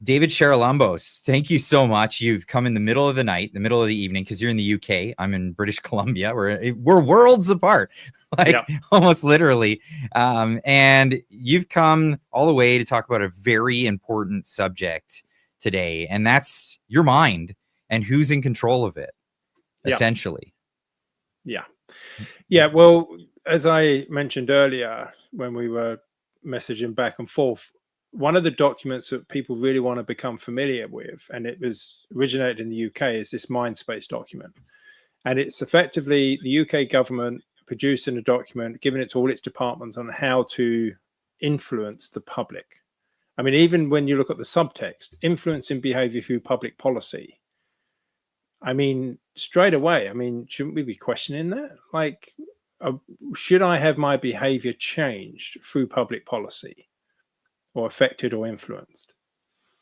David Charalambous, thank you so much. You've come in the middle of the night, the middle of the evening, because you're in the UK. I'm in British Columbia. We're worlds apart, like almost literally. And you've come all the way to talk about a very important subject today, and that's your mind and who's in control of it, essentially. Yeah. Well, as I mentioned earlier, when we were messaging back and forth, one of the documents that people really want to become familiar with, and it was originated in the UK, is this MINDSPACE document. And it's effectively the UK government producing a document, giving it to all its departments on how to influence the public. I mean, even when you look at the subtext, influencing behavior through public policy, I mean, straight away, I mean, shouldn't we be questioning that? Like, should I have my behavior changed through public policy, or affected or influenced?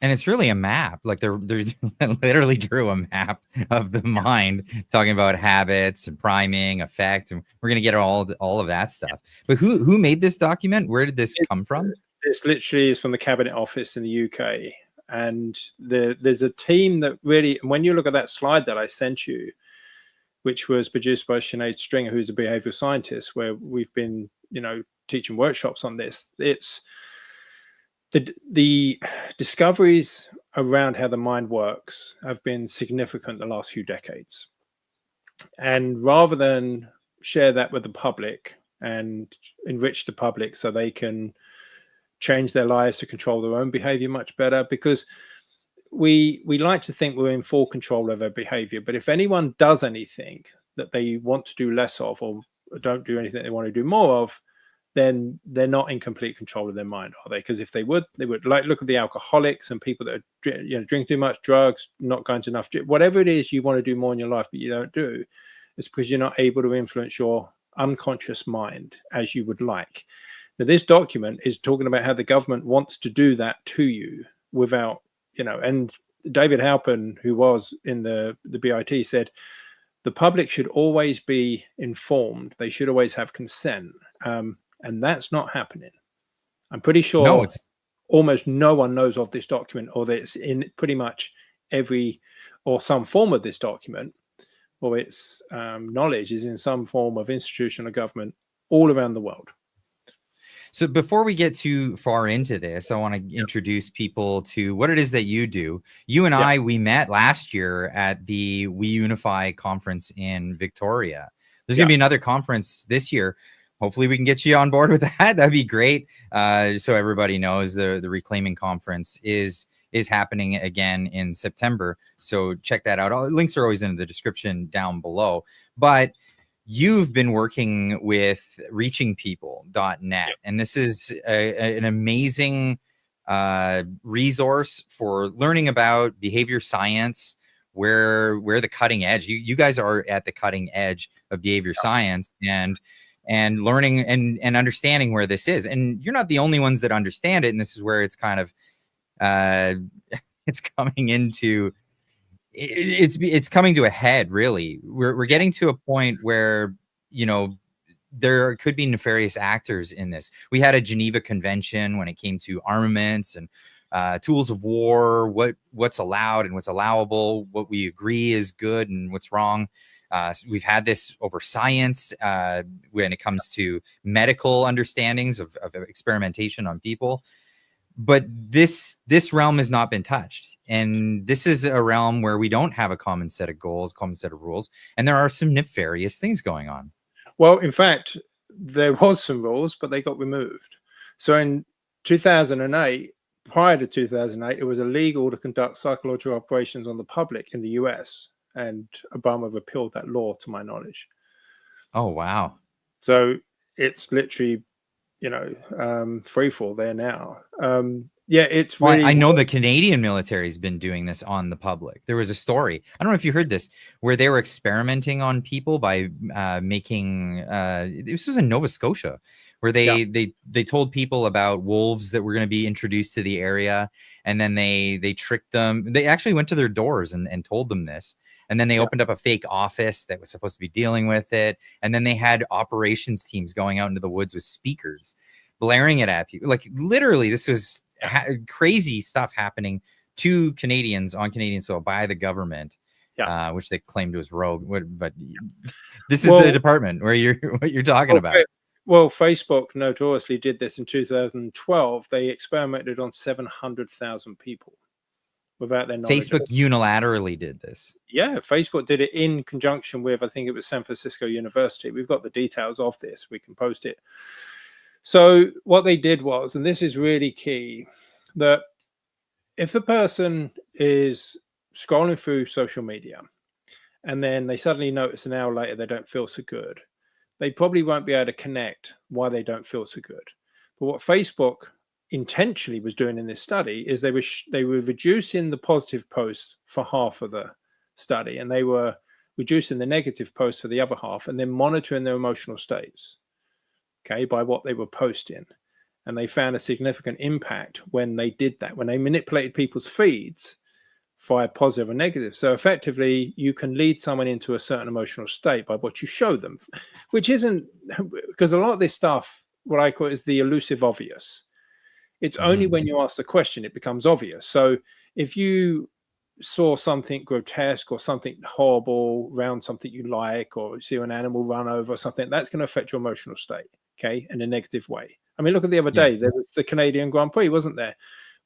And it's really a map. Like they're literally drew a map of the mind, talking about habits and priming, effect, and we're gonna get all of that stuff. But who made this document? Where did this come from? This literally is from the Cabinet Office in the UK, and there's a team that really. When you look at that slide that I sent you, which was produced by Sinead Stringer, who's a behavioral scientist, where we've been, teaching workshops on this. It's the discoveries around how the mind works have been significant the last few decades. And rather than share that with the public and enrich the public so they can change their lives to control their own behavior much better, because we like to think we're in full control of their behavior. But if anyone does anything that they want to do less of, or don't do anything they want to do more of, then they're not in complete control of their mind, are they? Because if they would, like, look at the alcoholics and people that are, drink too much drugs, not going to enough, whatever it is you want to do more in your life, but you don't do, it's because you're not able to influence your unconscious mind as you would like. Now, this document is talking about how the government wants to do that to you without, and David Halpern, who was in the BIT, said the public should always be informed. They should always have consent. And that's not happening. I'm pretty sure almost no one knows of this document, or that it's in pretty much every or some form of this document, or its knowledge is in some form of institutional government all around the world. So before we get too far into this, I want to introduce people to what it is that you do. You and I, we met last year at the We Unify conference in Victoria. There's going to be another conference this year. Hopefully we can get you on board with that. That'd be great. So everybody knows the Reclaiming Conference is happening again in September. So check that out. Links are always in the description down below. But you've been working with reachingpeople.net, and this is an amazing resource for learning about behavior science, where the cutting edge. You guys are at the cutting edge of behavior science, and learning and understanding where this is. And you're not the only ones that understand it. And this is where it's kind of, it's coming into, it's coming to a head, really. We're getting to a point where, there could be nefarious actors in this. We had a Geneva Convention when it came to armaments and tools of war, what's allowed and what's allowable, what we agree is good and what's wrong. We've had this over science when it comes to medical understandings of experimentation on people. But this realm has not been touched. And this is a realm where we don't have a common set of goals, common set of rules. And there are some nefarious things going on. Well, in fact, there was some rules, but they got removed. So in 2008, prior to 2008, it was illegal to conduct psychological operations on the public in the US. And Obama repealed that law, to my knowledge. Oh, wow. So it's literally, free fall there now. It's really. I know the Canadian military has been doing this on the public. There was a story, I don't know if you heard this, where they were experimenting on people by making, this was in Nova Scotia, where they told people about wolves that were going to be introduced to the area. And then they tricked them. They actually went to their doors and told them this. And then they opened up a fake office that was supposed to be dealing with it. And then they had operations teams going out into the woods with speakers, blaring it at people. Like, literally, this was crazy stuff happening to Canadians on Canadian soil by the government, which they claimed was rogue. But this is the department where what you're talking about. Well, Facebook notoriously did this in 2012. They experimented on 700,000 people without their knowledge. Facebook unilaterally did this. Yeah, Facebook did it in conjunction with, I think it was San Francisco University. We've got the details of this. We can post it. So what they did was, and this is really key, that if a person is scrolling through social media and then they suddenly notice an hour later they don't feel so good, they probably won't be able to connect why they don't feel so good. But what Facebook intentionally was doing in this study is they were reducing the positive posts for half of the study, and they were reducing the negative posts for the other half, and then monitoring their emotional states, okay, by what they were posting. And they found a significant impact when they did that, when they manipulated people's feeds via positive and negative. So effectively, you can lead someone into a certain emotional state by what you show them, which isn't, because a lot of this stuff, what I call is the elusive obvious. It's only when you ask the question it becomes obvious. So if you saw something grotesque or something horrible around something you like, or you see an animal run over or something, that's going to affect your emotional state, okay, in a negative way. I mean, look at the other day, there was the Canadian Grand Prix, wasn't there,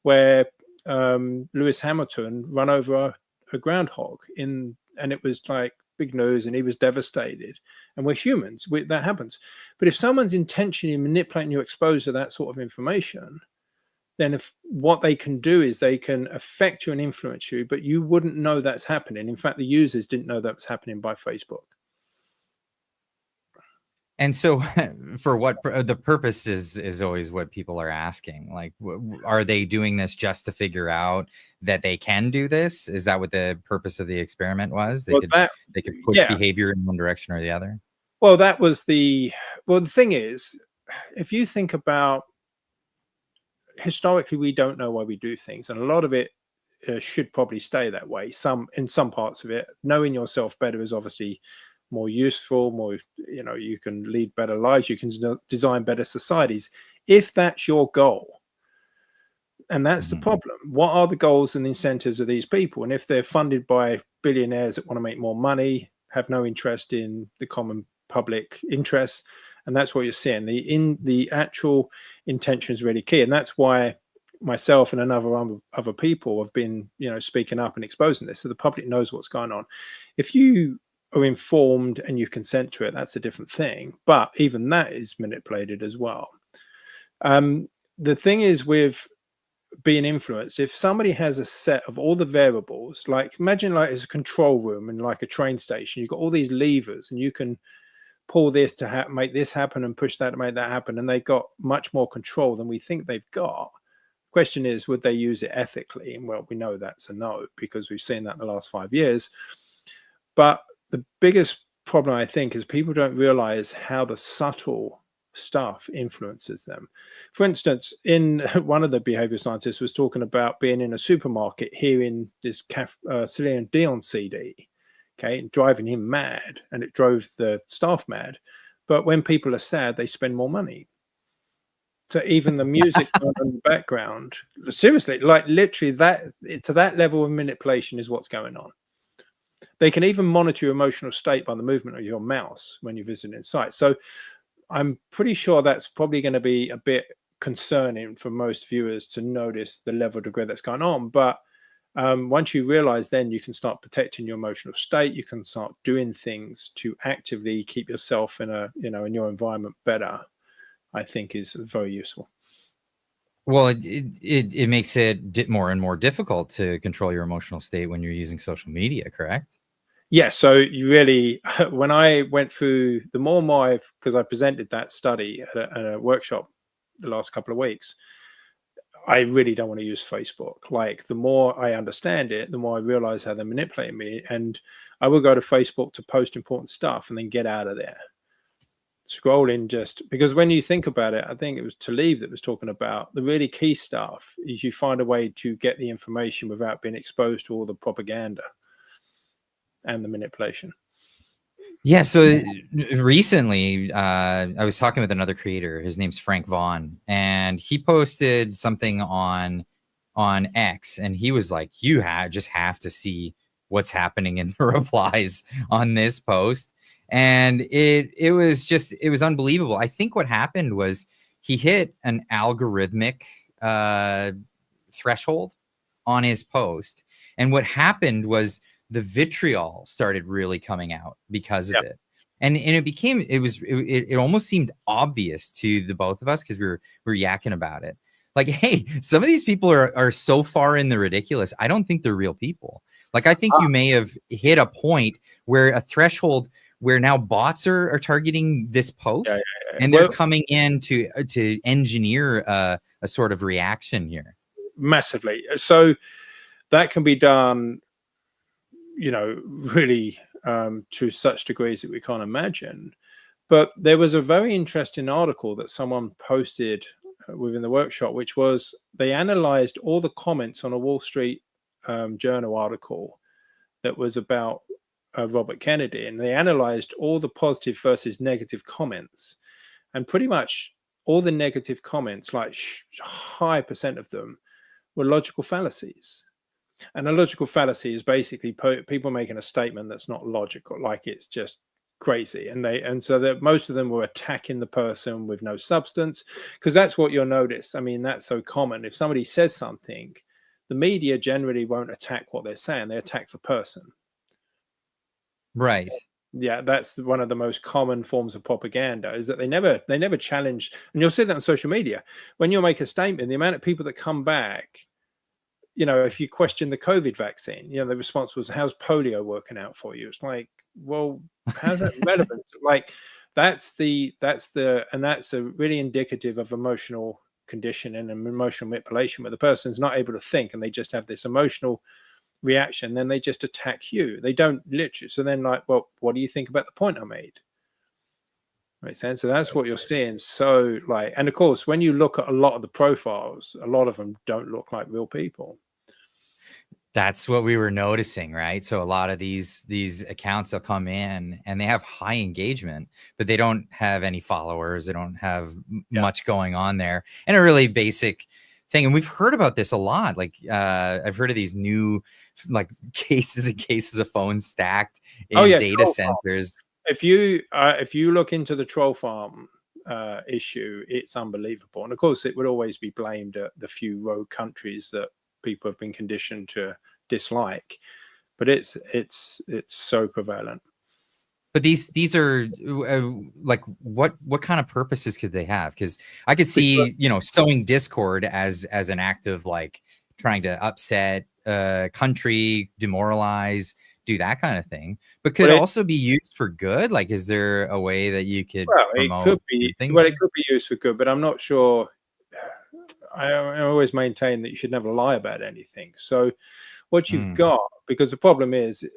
where Lewis Hamilton run over a groundhog and it was like big news, and he was devastated. And we're humans, that happens. But if someone's intentionally manipulating you, exposed to that sort of information, then what they can do is they can affect you and influence you, but you wouldn't know that's happening. In fact, the users didn't know that was happening by Facebook. And so for what the purpose is always what people are asking. Like, are they doing this just to figure out that they can do this? Is that what the purpose of the experiment was? They could push behavior in one direction or the other? Well, that was the thing is, if you think about, historically, we don't know why we do things. And a lot of it should probably stay that way. In some parts of it, knowing yourself better is obviously more useful, more, you can lead better lives, you can design better societies, if that's your goal. And that's the problem. What are the goals and incentives of these people? And if they're funded by billionaires that want to make more money, have no interest in the common public interest, and that's what you're seeing. The actual intention is really key. And that's why myself and other people have been, speaking up and exposing this, so the public knows what's going on. If you are informed and you consent to it, that's a different thing. But even that is manipulated as well. The thing is with being influenced, if somebody has a set of all the variables, like imagine like it's a control room in like a train station, you've got all these levers and you can pull this to make this happen and push that to make that happen, and they've got much more control than we think they've got. Question is, would they use it ethically? And well, we know that's a no, because we've seen that in the last 5 years. But the biggest problem, I think, is people don't realize how the subtle stuff influences them. For instance, in one of the behavior scientists was talking about being in a supermarket, hearing this Celine Dion CD, okay, and driving him mad, and it drove the staff mad. But when people are sad, they spend more money. So even the music in the background, seriously, like literally to that level of manipulation is what's going on. They can even monitor your emotional state by the movement of your mouse when you're visiting sites. So I'm pretty sure that's probably going to be a bit concerning for most viewers to notice the level of degree that's going on. But once you realize, then you can start protecting your emotional state. You can start doing things to actively keep yourself in in your environment better, I think is very useful. Well, it makes it more and more difficult to control your emotional state when you're using social media, correct? Yeah. So you really, when I went through the more and more, because I presented that study at a workshop the last couple of weeks, I really don't want to use Facebook. Like the more I understand it, the more I realize how they're manipulating me. And I will go to Facebook to post important stuff and then get out of there. Scrolling, just because when you think about it, I think it was Talib that was talking about the really key stuff is you find a way to get the information without being exposed to all the propaganda and the manipulation. Yeah. So recently, I was talking with another creator. His name's Frank Vaughn, and he posted something on on X, and he was like, "You just have to see what's happening in the replies on this post." And it was unbelievable. I think what happened was he hit an algorithmic threshold on his post, and what happened was the vitriol started really coming out because of it. And it almost seemed obvious to the both of us, because we were yakking about it. Like, hey, some of these people are so far in the ridiculous. I don't think they're real people. Like, I think you may have hit a point where a threshold where now bots are targeting this post, and they're coming in to engineer a sort of reaction here. Massively. So that can be done, really to such degrees that we can't imagine. But there was a very interesting article that someone posted within the workshop, which was they analyzed all the comments on a Wall Street Journal article that was about Robert Kennedy, and they analyzed all the positive versus negative comments, and pretty much all the negative comments, like high percent of them, were logical fallacies. And a logical fallacy is basically people making a statement that's not logical, like it's just crazy. And so that most of them were attacking the person with no substance, because that's what you'll notice. I mean, that's so common. If somebody says something, the media generally won't attack what they're saying, they attack the person. Right. Yeah, that's one of the most common forms of propaganda, is that they never challenge. And you'll see that on social media. When you make a statement, the amount of people that come back, if you question the COVID vaccine, the response was, "How's polio working out for you?" It's like, well, how's that relevant? Like, that's really indicative of emotional conditioning and emotional manipulation, where the person's not able to think and they just have this emotional reaction. Then they just attack you. They don't literally. So then, like, well, what do you think about the point I made? Makes sense. So that's what you're seeing. So, like, and of course, when you look at a lot of the profiles, a lot of them don't look like real people. That's what we were noticing, right? So a lot of these accounts will come in and they have high engagement, but they don't have any followers. They don't have much going on there. And a really basic thing, and we've heard about this a lot. Like, I've heard of these new, like, cases and cases of phones stacked in data centers. If you look into the troll farm issue, it's unbelievable. And of course, it would always be blamed at the few rogue countries that people have been conditioned to dislike, but it's so prevalent. But these are like, what kind of purposes could they have? Because I could see, sowing discord as an act of, like, trying to upset a country, demoralize, do that kind of thing. But could it also be used for good? Like, is there a way that you could promote things? Well, it could be used for good, but I'm not sure. I always maintain that you should never lie about anything. So what you've got, because the problem is,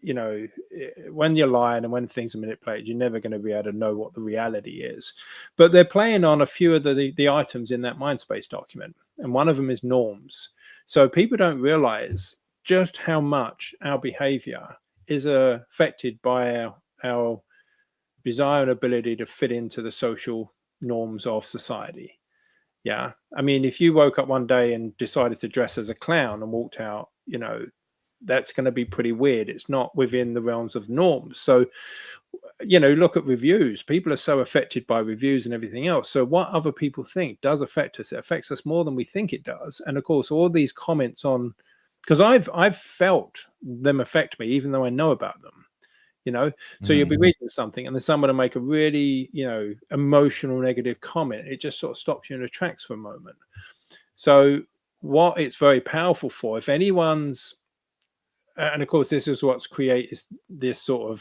when you're lying and when things are manipulated, you're never going to be able to know what the reality is. But they're playing on a few of the items in that MINDSPACE document, and one of them is norms. So people don't realize just how much our behavior is affected by our desire and ability to fit into the social norms of society. Yeah. I mean, if you woke up one day and decided to dress as a clown and walked out, that's going to be pretty weird. It's not within the realms of norms. So, look at reviews. People are so affected by reviews and everything else. So what other people think does affect us. It affects us more than we think it does. And of course, all these comments on, because I've felt them affect me, even though I know about them. So you'll be reading something and then someone will make a really, emotional negative comment. It just sort of stops you in the tracks for a moment. So what it's very powerful for, if anyone's, and of course, this is what's created this sort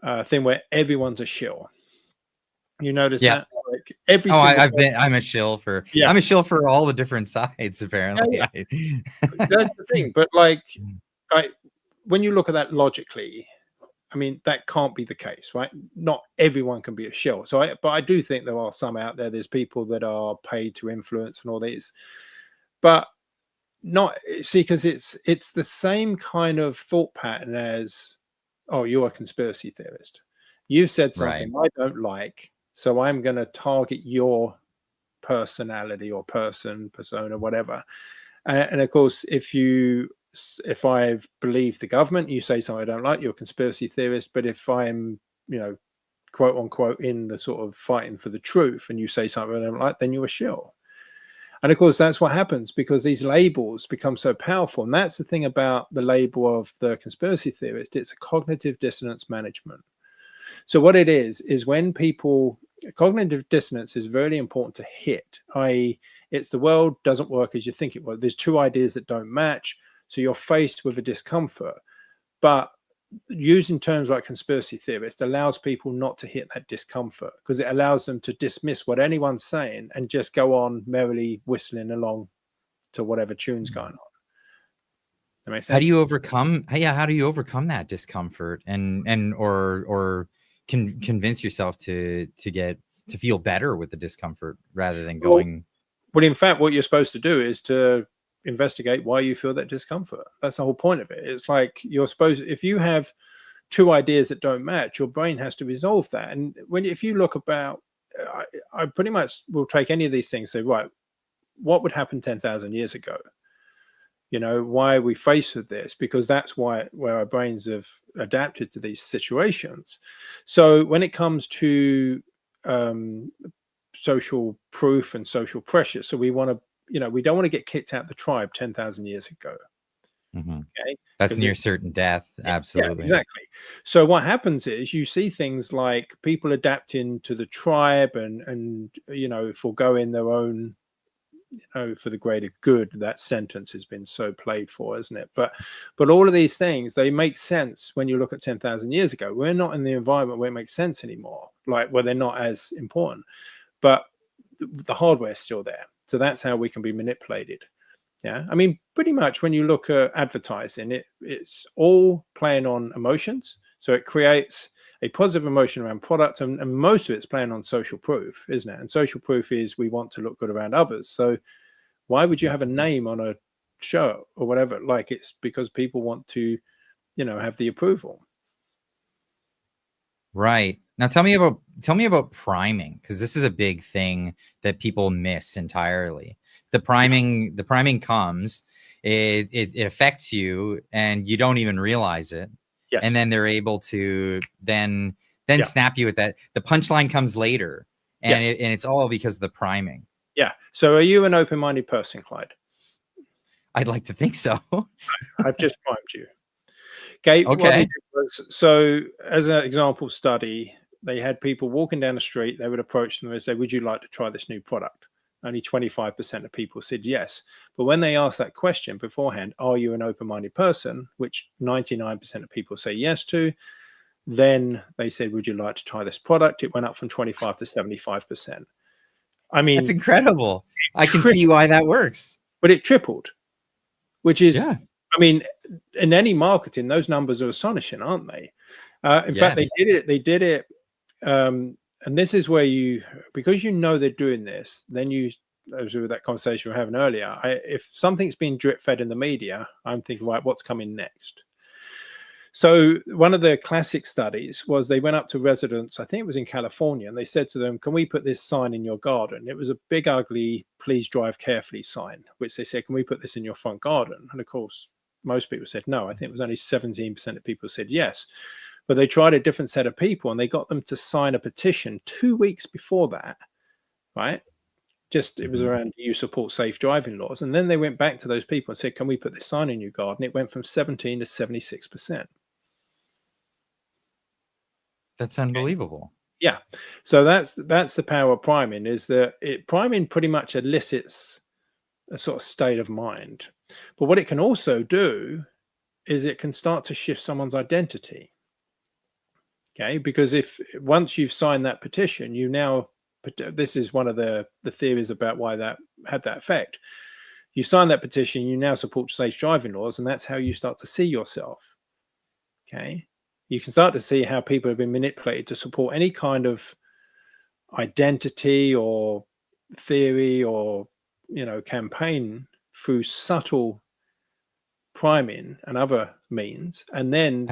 of thing where everyone's a shill. You notice that? Like I'm a shill for, I'm a shill for all the different sides, apparently. That's the thing. But like, when you look at that logically, I mean, that can't be the case, right? Not everyone can be a shill. But I do think there are some out there. There's people that are paid to influence and all these, but not, see, because it's the same kind of thought pattern as, oh, you're a conspiracy theorist. You've said something I don't like, so I'm going to target your personality or persona, whatever. And of course, if I believe the government, you say something I don't like, you're a conspiracy theorist. But if I'm, quote unquote, in the sort of fighting for the truth, and you say something I don't like, then you're a shill. And of course, that's what happens because these labels become so powerful. And that's the thing about the label of the conspiracy theorist. It's a cognitive dissonance management. So what it is when cognitive dissonance is very important to hit, i.e. it's the world doesn't work as you think it will. There's two ideas that don't match. So you're faced with a discomfort. But using terms like conspiracy theorist allows people not to hit that discomfort because it allows them to dismiss what anyone's saying and just go on merrily whistling along to whatever tune's going on. That makes sense? How do you overcome that discomfort or convince yourself to feel better with the discomfort rather than going? Well, in fact, what you're supposed to do is to investigate why you feel that discomfort. That's the whole point of it. It's like if you have two ideas that don't match, your brain has to resolve that. And if you look about, I pretty much will take any of these things, say, right, what would happen 10,000 years ago? Why are we faced with this? Because that's where our brains have adapted to these situations. So when it comes to social proof and social pressure, so we want to, we don't want to get kicked out the tribe 10,000 years ago. Okay, that's near certain death. Absolutely. Yeah, exactly. So what happens is you see things like people adapting to the tribe and foregoing their own, for the greater good. That sentence has been so played for, isn't it? But all of these things, they make sense when you look at 10,000 years ago. We're not in the environment where it makes sense anymore, like where they're not as important, but the hardware is still there. So that's how we can be manipulated. Yeah, I mean, pretty much when you look at advertising, it's all playing on emotions. So it creates a positive emotion around product, and most of it's playing on social proof, isn't it? And social proof is we want to look good around others. So why would you have a name on a show or whatever? Like, it's because people want to, have the approval. Right. Now tell me about priming, because this is a big thing that people miss entirely. The priming comes, it affects you and you don't even realize it. Yes. And then they're able to then snap you with that. The punchline comes later, and it's all because of the priming. Yeah. So are you an open-minded person, Clyde? I'd like to think so. I've just primed you. Okay. What they did was, so as an example study, they had people walking down the street. They would approach them and say, "Would you like to try this new product?" Only 25% of people said yes. But when they asked that question beforehand, "Are you an open-minded person?" which 99% of people say yes to, then they said, "Would you like to try this product?" It went up from 25 to 75%. I mean, that's incredible. I can see why that works. But it tripled, which is, I mean, in any marketing, those numbers are astonishing, aren't they? In fact, they did it. And this is where because they're doing this, then as with that conversation we were having earlier, if something's being drip fed in the media, I'm thinking, right, what's coming next? So one of the classic studies was they went up to residents, I think it was in California, and they said to them, "Can we put this sign in your garden?" It was a big, ugly, "Please drive carefully" sign, which they said, "Can we put this in your front garden?" And of course, most people said no. I think it was only 17% of people said yes. But they tried a different set of people and they got them to sign a petition 2 weeks before that, right? It was around, "Do you support safe driving laws?" And then they went back to those people and said, "Can we put this sign in your garden?" It went from 17 to 76%. That's unbelievable. Yeah. So that's the power of priming, is that priming pretty much elicits a sort of state of mind. But what it can also do is it can start to shift someone's identity. Okay, because once you've signed that petition, this is one of the theories about why that had that effect. You sign that petition, you now support safe driving laws, and that's how you start to see yourself. Okay, you can start to see how people have been manipulated to support any kind of identity or theory or campaign through subtle priming and other means, and then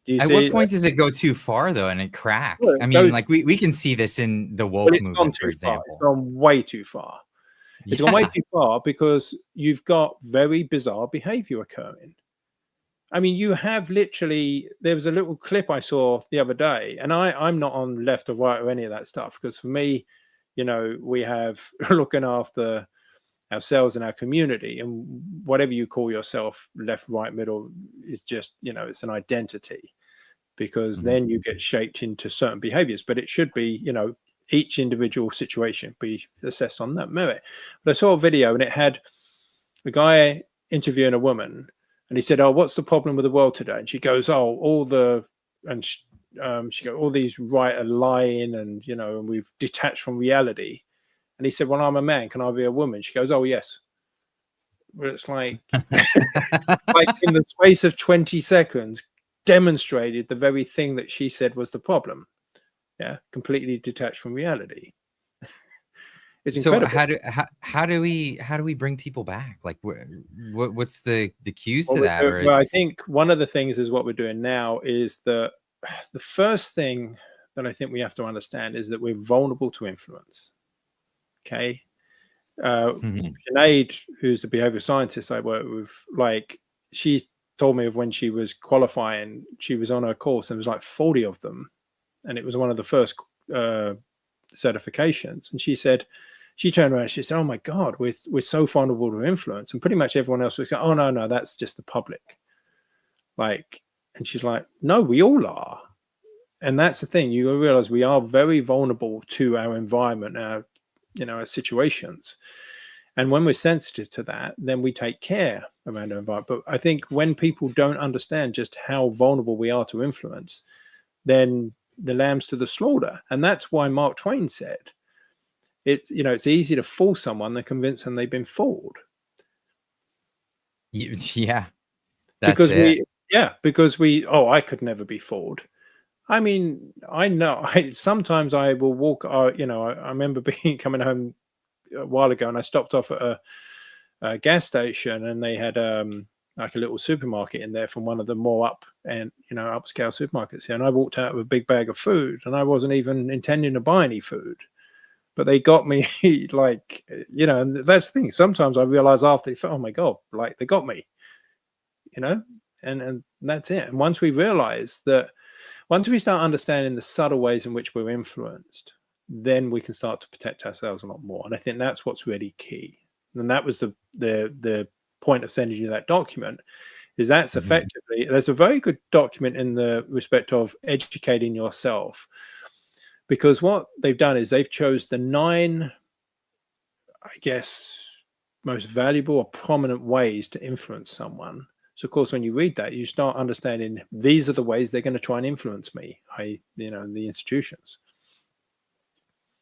Do you At see? what point does it go too far though, and it crack? Well, I it mean, goes, like we can see this in the well, woke it's gone movement, for too far. It's example. gone way too far. It's gone way Yeah. too far because you've got very bizarre behavior occurring. I mean, you have literally, there was a little clip I saw the other day, and I'm not on left or right or any of that stuff, because for me, you know, we have looking after ourselves and our community, and whatever you call yourself, left, right, middle, is just, you know, it's an identity, because then you get shaped into certain behaviors. But it should be, you know, each individual situation be assessed on that merit. But I saw a video and it had a guy interviewing a woman, and he said, "Oh, what's the problem with the world today?" And she goes, "Oh, all the," and she goes, "all these right are lying, and you know, and we've detached from reality." And he said, "Well, I'm a man. Can I be a woman?" She goes, "Oh, yes." But it's like, like in the space of 20 seconds, demonstrated the very thing that she said was the problem. Yeah, completely detached from reality. It's So incredible. how do we bring people back? Like what's the cues to Well, that, or well, is I think one of the things is what we're doing now is that the first thing that I think we have to understand is that we're vulnerable to influence. Okay. Sinead, who's the behavioral scientist I work with, like, she's told me of when she was qualifying, she was on her course and there was like 40 of them. And it was one of the first certifications. And she said, she turned around and she said, "Oh my God, we're so vulnerable to influence." And pretty much everyone else was going, "Oh, no, that's just the public." Like, and she's like, "No, we all are." And that's the thing. You realize we are very vulnerable to our environment, our, you know, our situations. And when we're sensitive to that, then we take care around our environment. But I think when people don't understand just how vulnerable we are to influence, then the lamb's to the slaughter. And that's why Mark Twain said, it's, you know, it's easy to fool someone than convince them they've been fooled. yeah, that's Because it. because oh, I could never be fooled. I mean, I know, sometimes I will walk, you know, I remember coming home a while ago, and I stopped off at a gas station, and they had like a little supermarket in there from one of the more upscale supermarkets here. And I walked out with a big bag of food, and I wasn't even intending to buy any food, but they got me like, you know, and that's the thing. Sometimes I realize after, oh my God, like they got me, you know, and that's it. And once we realize that, once we start understanding the subtle ways in which we're influenced, then we can start to protect ourselves a lot more. And I think that's what's really key. And that was the point of sending you that document, is that's effectively, there's a very good document in the respect of educating yourself, because what they've done is they've chose the 9, I guess, most valuable or prominent ways to influence someone. So of course, when you read that, you start understanding these are the ways they're going to try and influence me, you know, the institutions.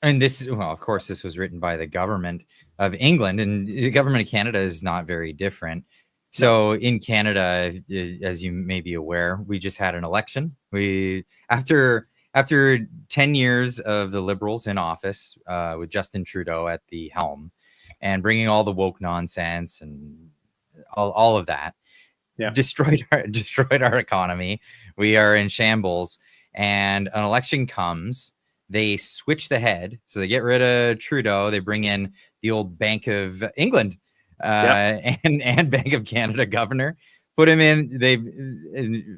And this, well, of course, this was written by the government of England, and the government of Canada is not very different. So in Canada, as you may be aware, we just had an election. After 10 years of the Liberals in office, with Justin Trudeau at the helm, and bringing all the woke nonsense and all of that, destroyed our economy. We are in shambles, and an election comes. They switch the head, so they get rid of Trudeau. They bring in the old Bank of England and Bank of Canada governor, put him in. They,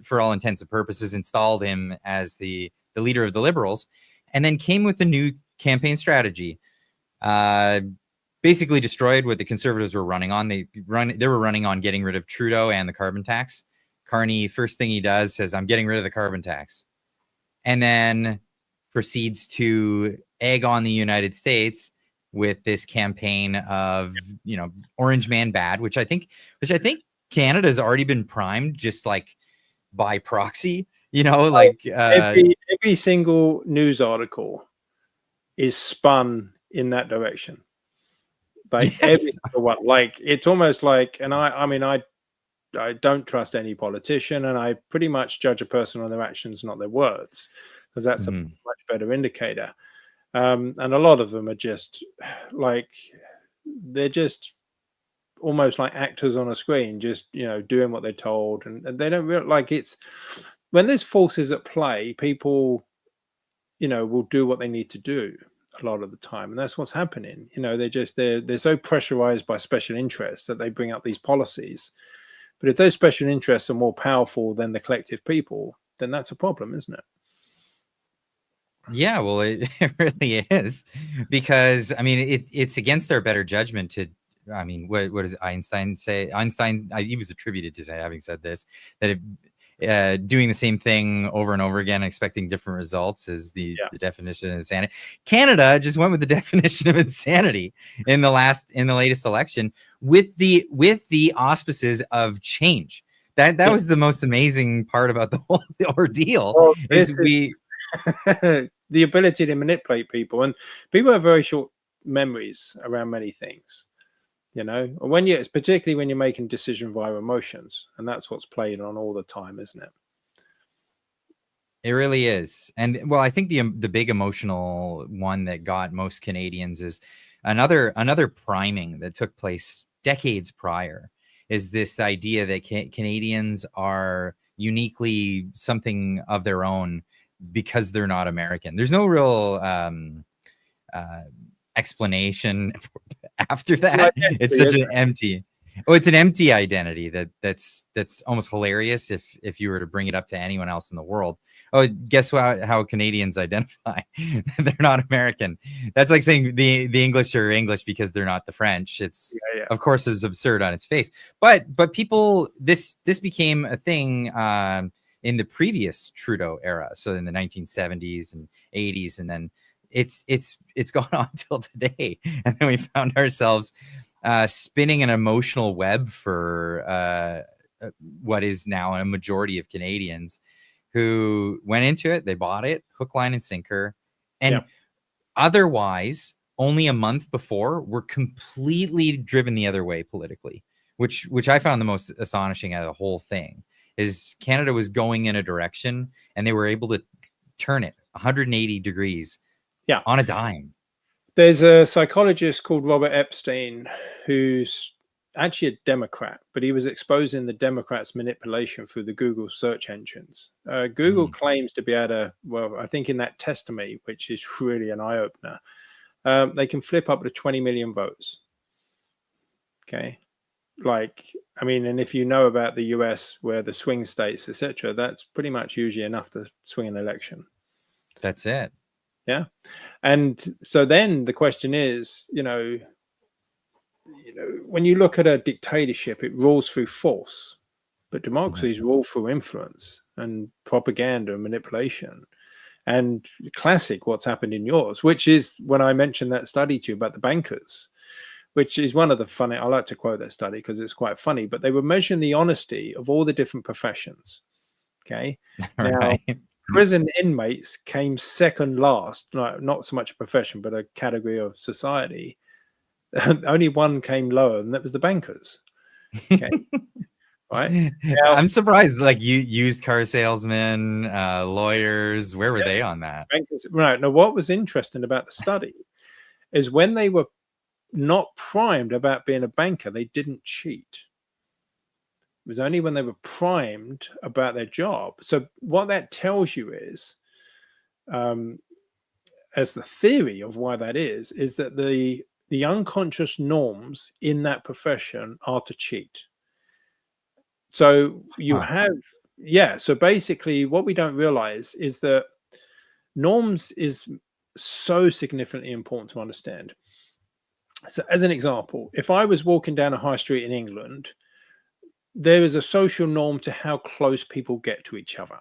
for all intents and purposes, installed him as the leader of the Liberals, and then came with a new campaign strategy. Basically destroyed what the Conservatives were running on. They were running on getting rid of Trudeau and the carbon tax. Carney, first thing he does, says, "I'm getting rid of the carbon tax," and then proceeds to egg on the United States with this campaign of, you know, Orange Man bad, which I think Canada's already been primed, just like by proxy, you know, like every single news article is spun in that direction. Like every single one. Like it's almost like, and I mean, I don't trust any politician, and I pretty much judge a person on their actions, not their words, because that's a much better indicator. And a lot of them are just like, they're just almost like actors on a screen, just, you know, doing what they're told, and they don't really, like, it's, when there's forces at play, people, will do what they need to do a lot of the time, and that's what's happening. They're so pressurized by special interests that they bring up these policies. But if those special interests are more powerful than the collective people, then that's a problem, isn't it? Yeah, well, it really is, because I mean, it's against our better judgment to. I mean, what does Einstein say? Einstein, he was attributed to say, having said this, that doing the same thing over and over again, expecting different results, is the definition of insanity. Canada just went with the definition of insanity in the latest election, with the auspices of change. That was the most amazing part about the whole ordeal. Well, the ability to manipulate people, and people have very short memories around many things, particularly when you're making decision via emotions, and that's what's played on all the time, isn't it? It really is. And well, I think the big emotional one that got most Canadians is another priming that took place decades prior, is this idea that Canadians are uniquely something of their own because they're not American. There's no real explanation after that. It's such an empty. Oh, it's an empty identity that's almost hilarious if you were to bring it up to anyone else in the world. Oh, guess how Canadians identify? They're not American. That's like saying the English are English because they're not the French. It's of course it's absurd on its face. But people, this became a thing in the previous Trudeau era, so in the 1970s and 80s, and then it's gone on till today, and then we found ourselves spinning an emotional web for what is now a majority of Canadians who went into it. They bought it hook, line, and sinker, and otherwise only a month before were completely driven the other way politically, which I found the most astonishing out of the whole thing. Is Canada was going in a direction and they were able to turn it 180 degrees on a dime. There's a psychologist called Robert Epstein who's actually a Democrat, but he was exposing the Democrats' manipulation through the Google search engines. Google claims to be able to, well, I think in that testimony, which is really an eye-opener, they can flip up to 20 million votes. Okay. I mean, and if you know about the US, where the swing states, etc., that's pretty much usually enough to swing an election. That's it. Yeah. And so then the question is, when you look at a dictatorship, it rules through force, but democracies rule through influence and propaganda and manipulation. And classic what's happened in yours, which is when I mentioned that study to you about the bankers, which is one of the funny, I like to quote that study because it's quite funny, but they were measuring the honesty of all the different professions. Okay. Now, prison inmates came second last, not so much a profession, but a category of society. Only one came lower, and that was the bankers. Okay. Right. Now, I'm surprised, like used car salesmen, lawyers, where were they on that? Bankers, right. Now, what was interesting about the study is when they were not primed about being a banker, they didn't cheat. It was only when they were primed about their job. So what that tells you is, as the theory of why that is that the unconscious norms in that profession are to cheat. So you have, so basically what we don't realize is that norms is so significantly important to understand. So as an example, if I was walking down a high street in England, there is a social norm to how close people get to each other.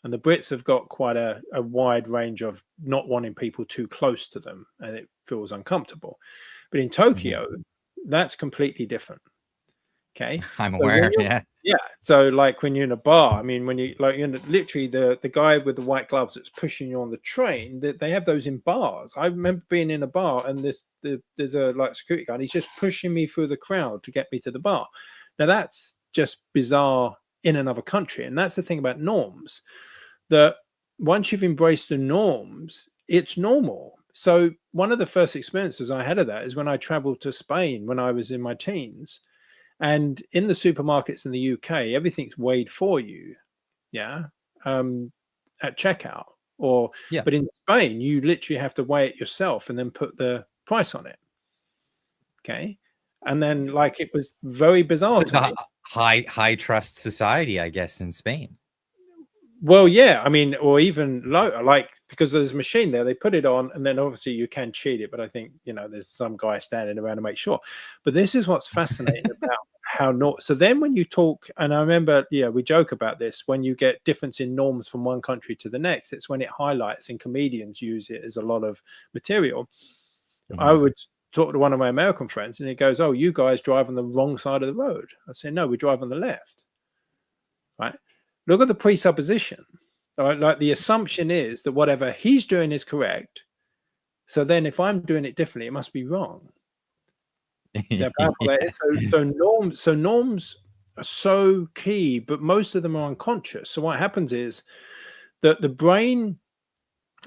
And the Brits have got quite a wide range of not wanting people too close to them, and it feels uncomfortable. But in Tokyo, that's completely different. Okay. I'm aware. Yeah. So like when you're in a bar, I mean, when you literally the guy with the white gloves that's pushing you on the train, they have those in bars. I remember being in a bar and there's a security guard. He's just pushing me through the crowd to get me to the bar. Now that's just bizarre in another country. And that's the thing about norms, that once you've embraced the norms, it's normal. So one of the first experiences I had of that is when I traveled to Spain when I was in my teens. And in the supermarkets in the UK, everything's weighed for you. Yeah. at checkout. Or Yeah. but in Spain, you literally have to weigh it yourself and then put the price on it. Okay. And then like it was very bizarre So to me. high trust society, I guess, in Spain. Well, yeah, I mean, or even lower, like because there's a machine there, they put it on, and then obviously you can cheat it, but I think there's some guy standing around to make sure. But this is what's fascinating about how not. So then when you talk, and I remember, we joke about this when you get difference in norms from one country to the next. It's when it highlights, and comedians use it as a lot of material. I would talk to one of my American friends, and he goes, "Oh, you guys drive on the wrong side of the road." I say, "No, we drive on the left." Right? Look at the presupposition. Right? Like the assumption is that whatever he's doing is correct. So then if I'm doing it differently, it must be wrong. Yes. So norms are so key, but most of them are unconscious. So what happens is that the brain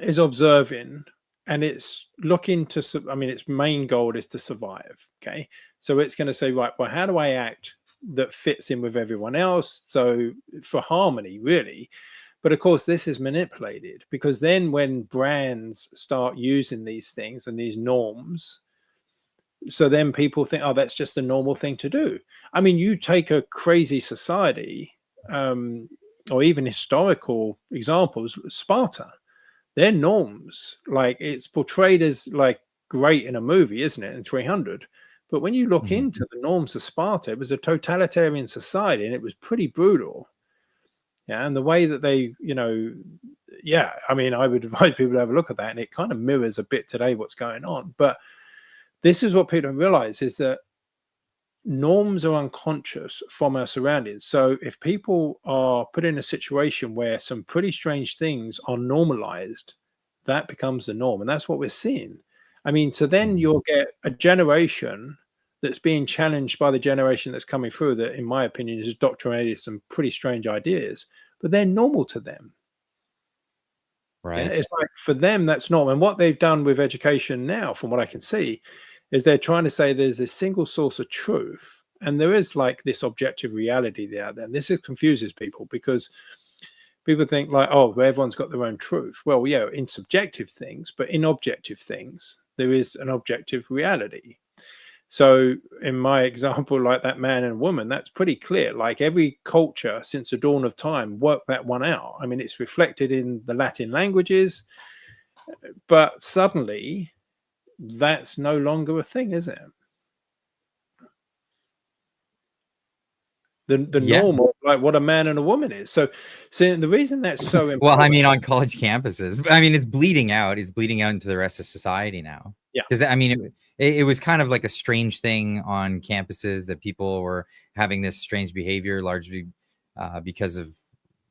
is observing and it's looking to, its main goal is to survive. Okay. So it's going to say, right, well, how do I act that fits in with everyone else? So for harmony, really. But of course, this is manipulated because then when brands start using these things and these norms, so then people think, oh, that's just a normal thing to do. I mean, you take a crazy society or even historical examples, Sparta, their norms, like it's portrayed as like great in a movie, isn't it, in 300? But when you look into the norms of Sparta, it was a totalitarian society and it was pretty brutal. Yeah, and the way that they, I mean, I would advise people to have a look at that, and it kind of mirrors a bit today what's going on. But this is what people don't realize is that norms are unconscious from our surroundings. So if people are put in a situation where some pretty strange things are normalized, that becomes the norm. And that's what we're seeing. I mean, so then you'll get a generation that's being challenged by the generation that's coming through that, in my opinion, is indoctrinated some pretty strange ideas, but they're normal to them. Right. Yeah? It's like for them, that's normal. And what they've done with education now, from what I can see, is they're trying to say there's a single source of truth. And there is like this objective reality there. And this confuses people because people think like, oh, well, everyone's got their own truth. Well, yeah, in subjective things, but in objective things, there is an objective reality. So in my example, like that man and woman, that's pretty clear. Like every culture since the dawn of time worked that one out. I mean, it's reflected in the Latin languages, but suddenly that's no longer a thing, is it? The norm of like what a man and a woman is. So the reason that's so important. Well, I mean, on college campuses, I mean, it's bleeding out. It's bleeding out into the rest of society now. Yeah. Because I mean, it was kind of like a strange thing on campuses that people were having this strange behavior, largely because of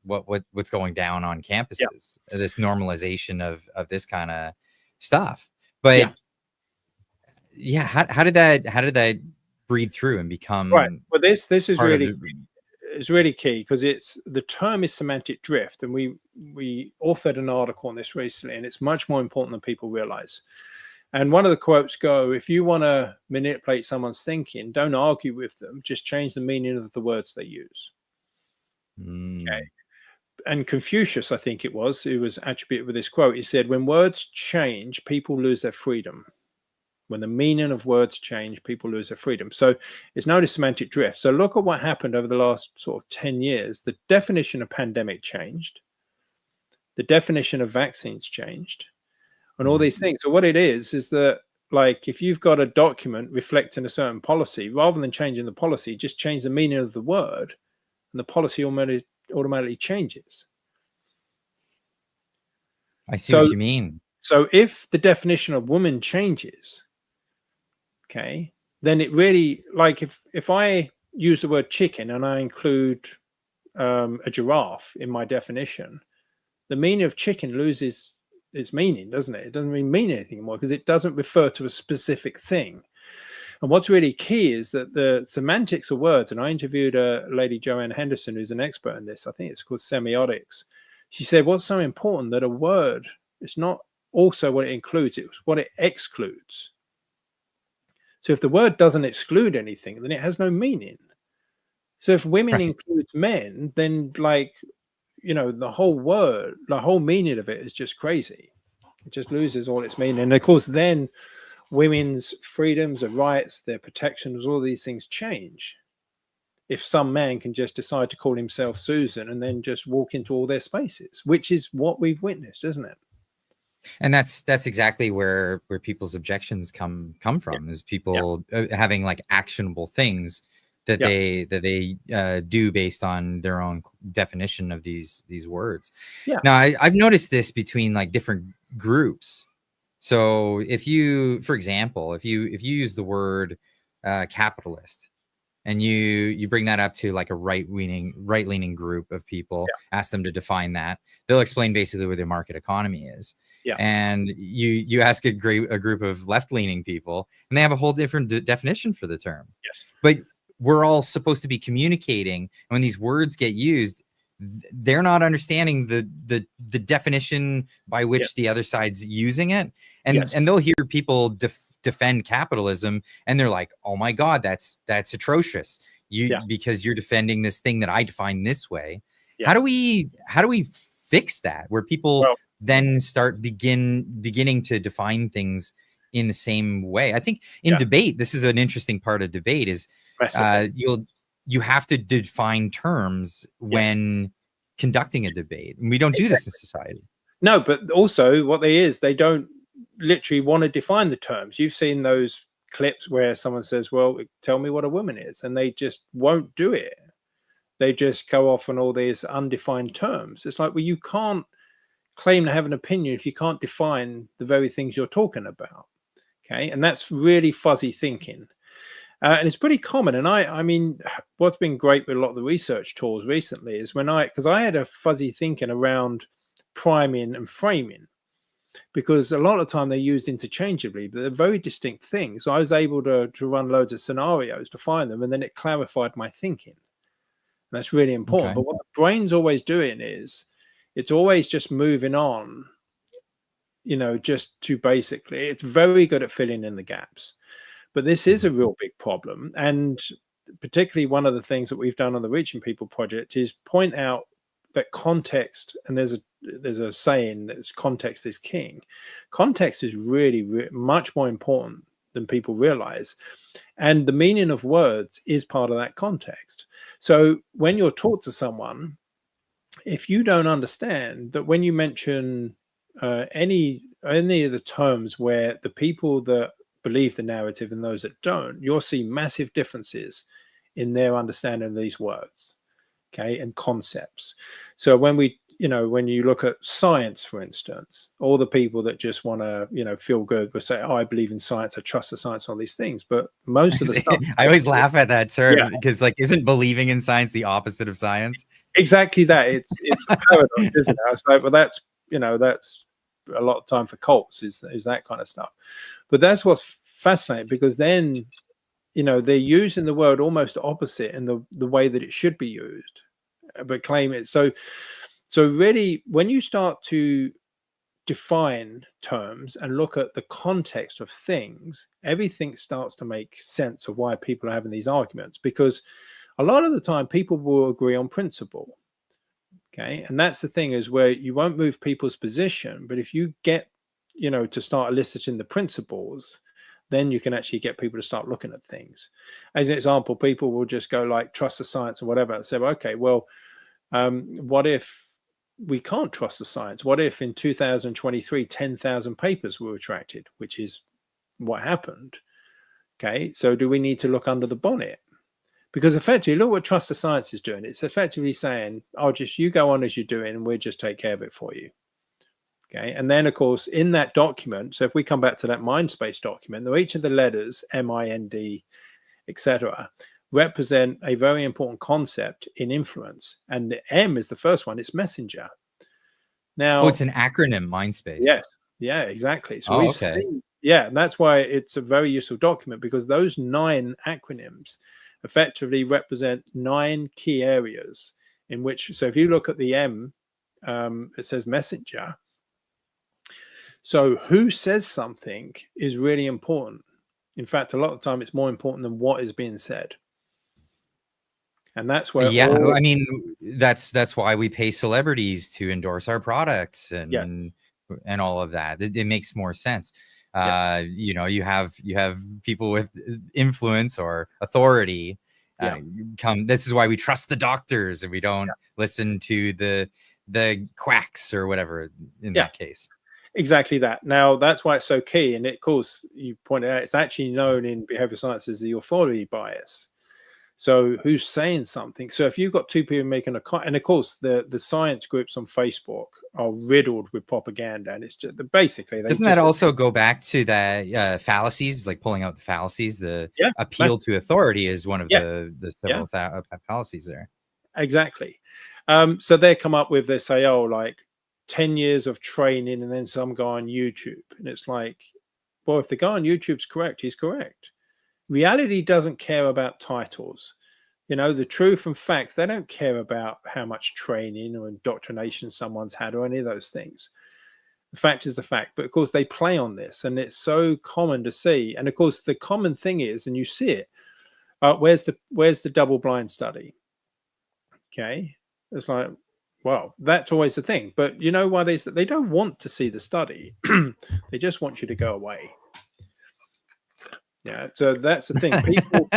what's going down on campuses. Yeah. This normalization of this kind of stuff. But yeah, how did that breathe through and become right? Well, this is really it's really key because the term is semantic drift, and we authored an article on this recently, and it's much more important than people realize. And one of the quotes go, if you want to manipulate someone's thinking, don't argue with them, just change the meaning of the words they use. Okay. And Confucius, I think it was, who was attributed with this quote, he said, when words change, people lose their freedom. When the meaning of words change, people lose their freedom. So it's known as semantic drift. So look at what happened over the last sort of 10 years. The definition of pandemic changed. The definition of vaccines changed. And all these things. So what it is that like if you've got a document reflecting a certain policy, rather than changing the policy, just change the meaning of the word and the policy automatically changes. I see what you mean. So if the definition of woman changes, okay, then it really, like if I use the word chicken and I include a giraffe in my definition, the meaning of chicken loses its meaning, doesn't it? It doesn't really mean anything anymore because it doesn't refer to a specific thing. And what's really key is that the semantics of words, and I interviewed a lady, Joanne Henderson, who's an expert in this. I think it's called semiotics. She said, what's so important that a word, it's not also what it includes, it's what it excludes. So if the word doesn't exclude anything, then it has no meaning. So if women includes men, then like, you know, the whole word, the whole meaning of it is just crazy. It just loses all its meaning. And of course, then women's freedoms, their rights, their protections, all these things change. If some man can just decide to call himself Susan and then just walk into all their spaces, which is what we've witnessed, isn't it? And that's exactly where people's objections come from, is people having like actionable things that they do based on their own definition of these words. Now I've noticed this between like different groups. So if you, for example, if you use the word capitalist, and you bring that up to like a right-leaning group of people, ask them to define that, they'll explain basically what their market economy is. And you ask a group of left-leaning people, and they have a whole different definition for the term. But we're all supposed to be communicating, and when these words get used, they're not understanding the definition by which the other side's using it, and they'll hear people defend capitalism, and they're like, oh my god, that's atrocious, because you're defending this thing that I define this way. How do we fix that, where people then start beginning to define things in the same way? I think in debate, this is an interesting part of debate, is you have to define terms when conducting a debate, and we don't do this in society. No, but also what they don't literally want to define the terms. You've seen those clips where someone says, well, tell me what a woman is, and they just won't do it. They just go off on all these undefined terms. It's like, well, you can't claim to have an opinion if you can't define the very things you're talking about. Okay, and that's really fuzzy thinking. And it's pretty common. And I mean, what's been great with a lot of the research tools recently is because I had a fuzzy thinking around priming and framing, because a lot of the time they're used interchangeably, but they're very distinct things. So I was able to run loads of scenarios to find them, and then it clarified my thinking. And that's really important. But what the brain's always doing is it's always just moving on, you know, just to basically, it's very good at filling in the gaps. But this is a real big problem. And particularly one of the things that we've done on the Reaching People project is point out that context, and there's a saying that context is king. Context is really much more important than people realize. And the meaning of words is part of that context. So when you're taught to someone, if you don't understand that when you mention any of the terms where the people that believe the narrative and those that don't, you'll see massive differences in their understanding of these words, okay, and concepts. So when you look at science, for instance, all the people that just want to, you know, feel good will say, oh, I believe in science, I trust the science, all these things. But most of the stuff, I always laugh at that term, because like, isn't believing in science the opposite of science? Exactly that. It's a paradox, isn't it? It's like, well, that's a lot of time for cults is that kind of stuff. But that's what's fascinating, because then, you know, they're using the word almost opposite in the way that it should be used, but claim it. So really, when you start to define terms and look at the context of things, everything starts to make sense of why people are having these arguments, because a lot of the time people will agree on principle. Okay, and that's the thing, is where you won't move people's position, but if you get, you know, to start eliciting the principles, then you can actually get people to start looking at things. As an example, people will just go like, trust the science or whatever, and say, well, okay, well, what if we can't trust the science? What if in 2023 10,000 papers were retracted, which is what happened? Okay, so do we need to look under the bonnet? Because effectively, look what trust the science is doing. It's effectively saying, oh, just you go on as you're doing, and we'll just take care of it for you. Okay, and then of course in that document, so if we come back to that MINDSPACE document, each of the letters MIND, etc., represent a very important concept in influence, and the M is the first one. It's messenger. Now, it's an acronym, MINDSPACE. Yes, yeah, exactly. So we've seen, and that's why it's a very useful document, because those 9 acronyms effectively represent 9 key areas in which. So if you look at the M, it says messenger. So who says something is really important. In fact, a lot of the time it's more important than what is being said. And that's where I mean, that's why we pay celebrities to endorse our products and all of that. It makes more sense. You know, you have people with influence or authority come. This is why we trust the doctors and we don't listen to the quacks or whatever in that case. Exactly that. Now, that's why it's so key. And of course, you pointed out, it's actually known in behavioral science as the authority bias. So who's saying something? So if you've got two people making and of course, the science groups on Facebook are riddled with propaganda. And it's just basically, doesn't that also go back to the fallacies, like pulling out the fallacies? The appeal to authority is one of the several fallacies there. Exactly. So they come up with, they say, oh, like 10 years of training and then some guy on YouTube. And it's like, well, if the guy on YouTube's correct, he's correct. Reality doesn't care about titles. You know, the truth and facts, they don't care about how much training or indoctrination someone's had or any of those things. The fact is the fact. But of course, they play on this and it's so common to see. And of course, the common thing is, and you see it, where's the double-blind study? Okay. It's like, well, that's always the thing. But you know why they don't want to see the study. They just want you to go away. Yeah, so that's the thing. People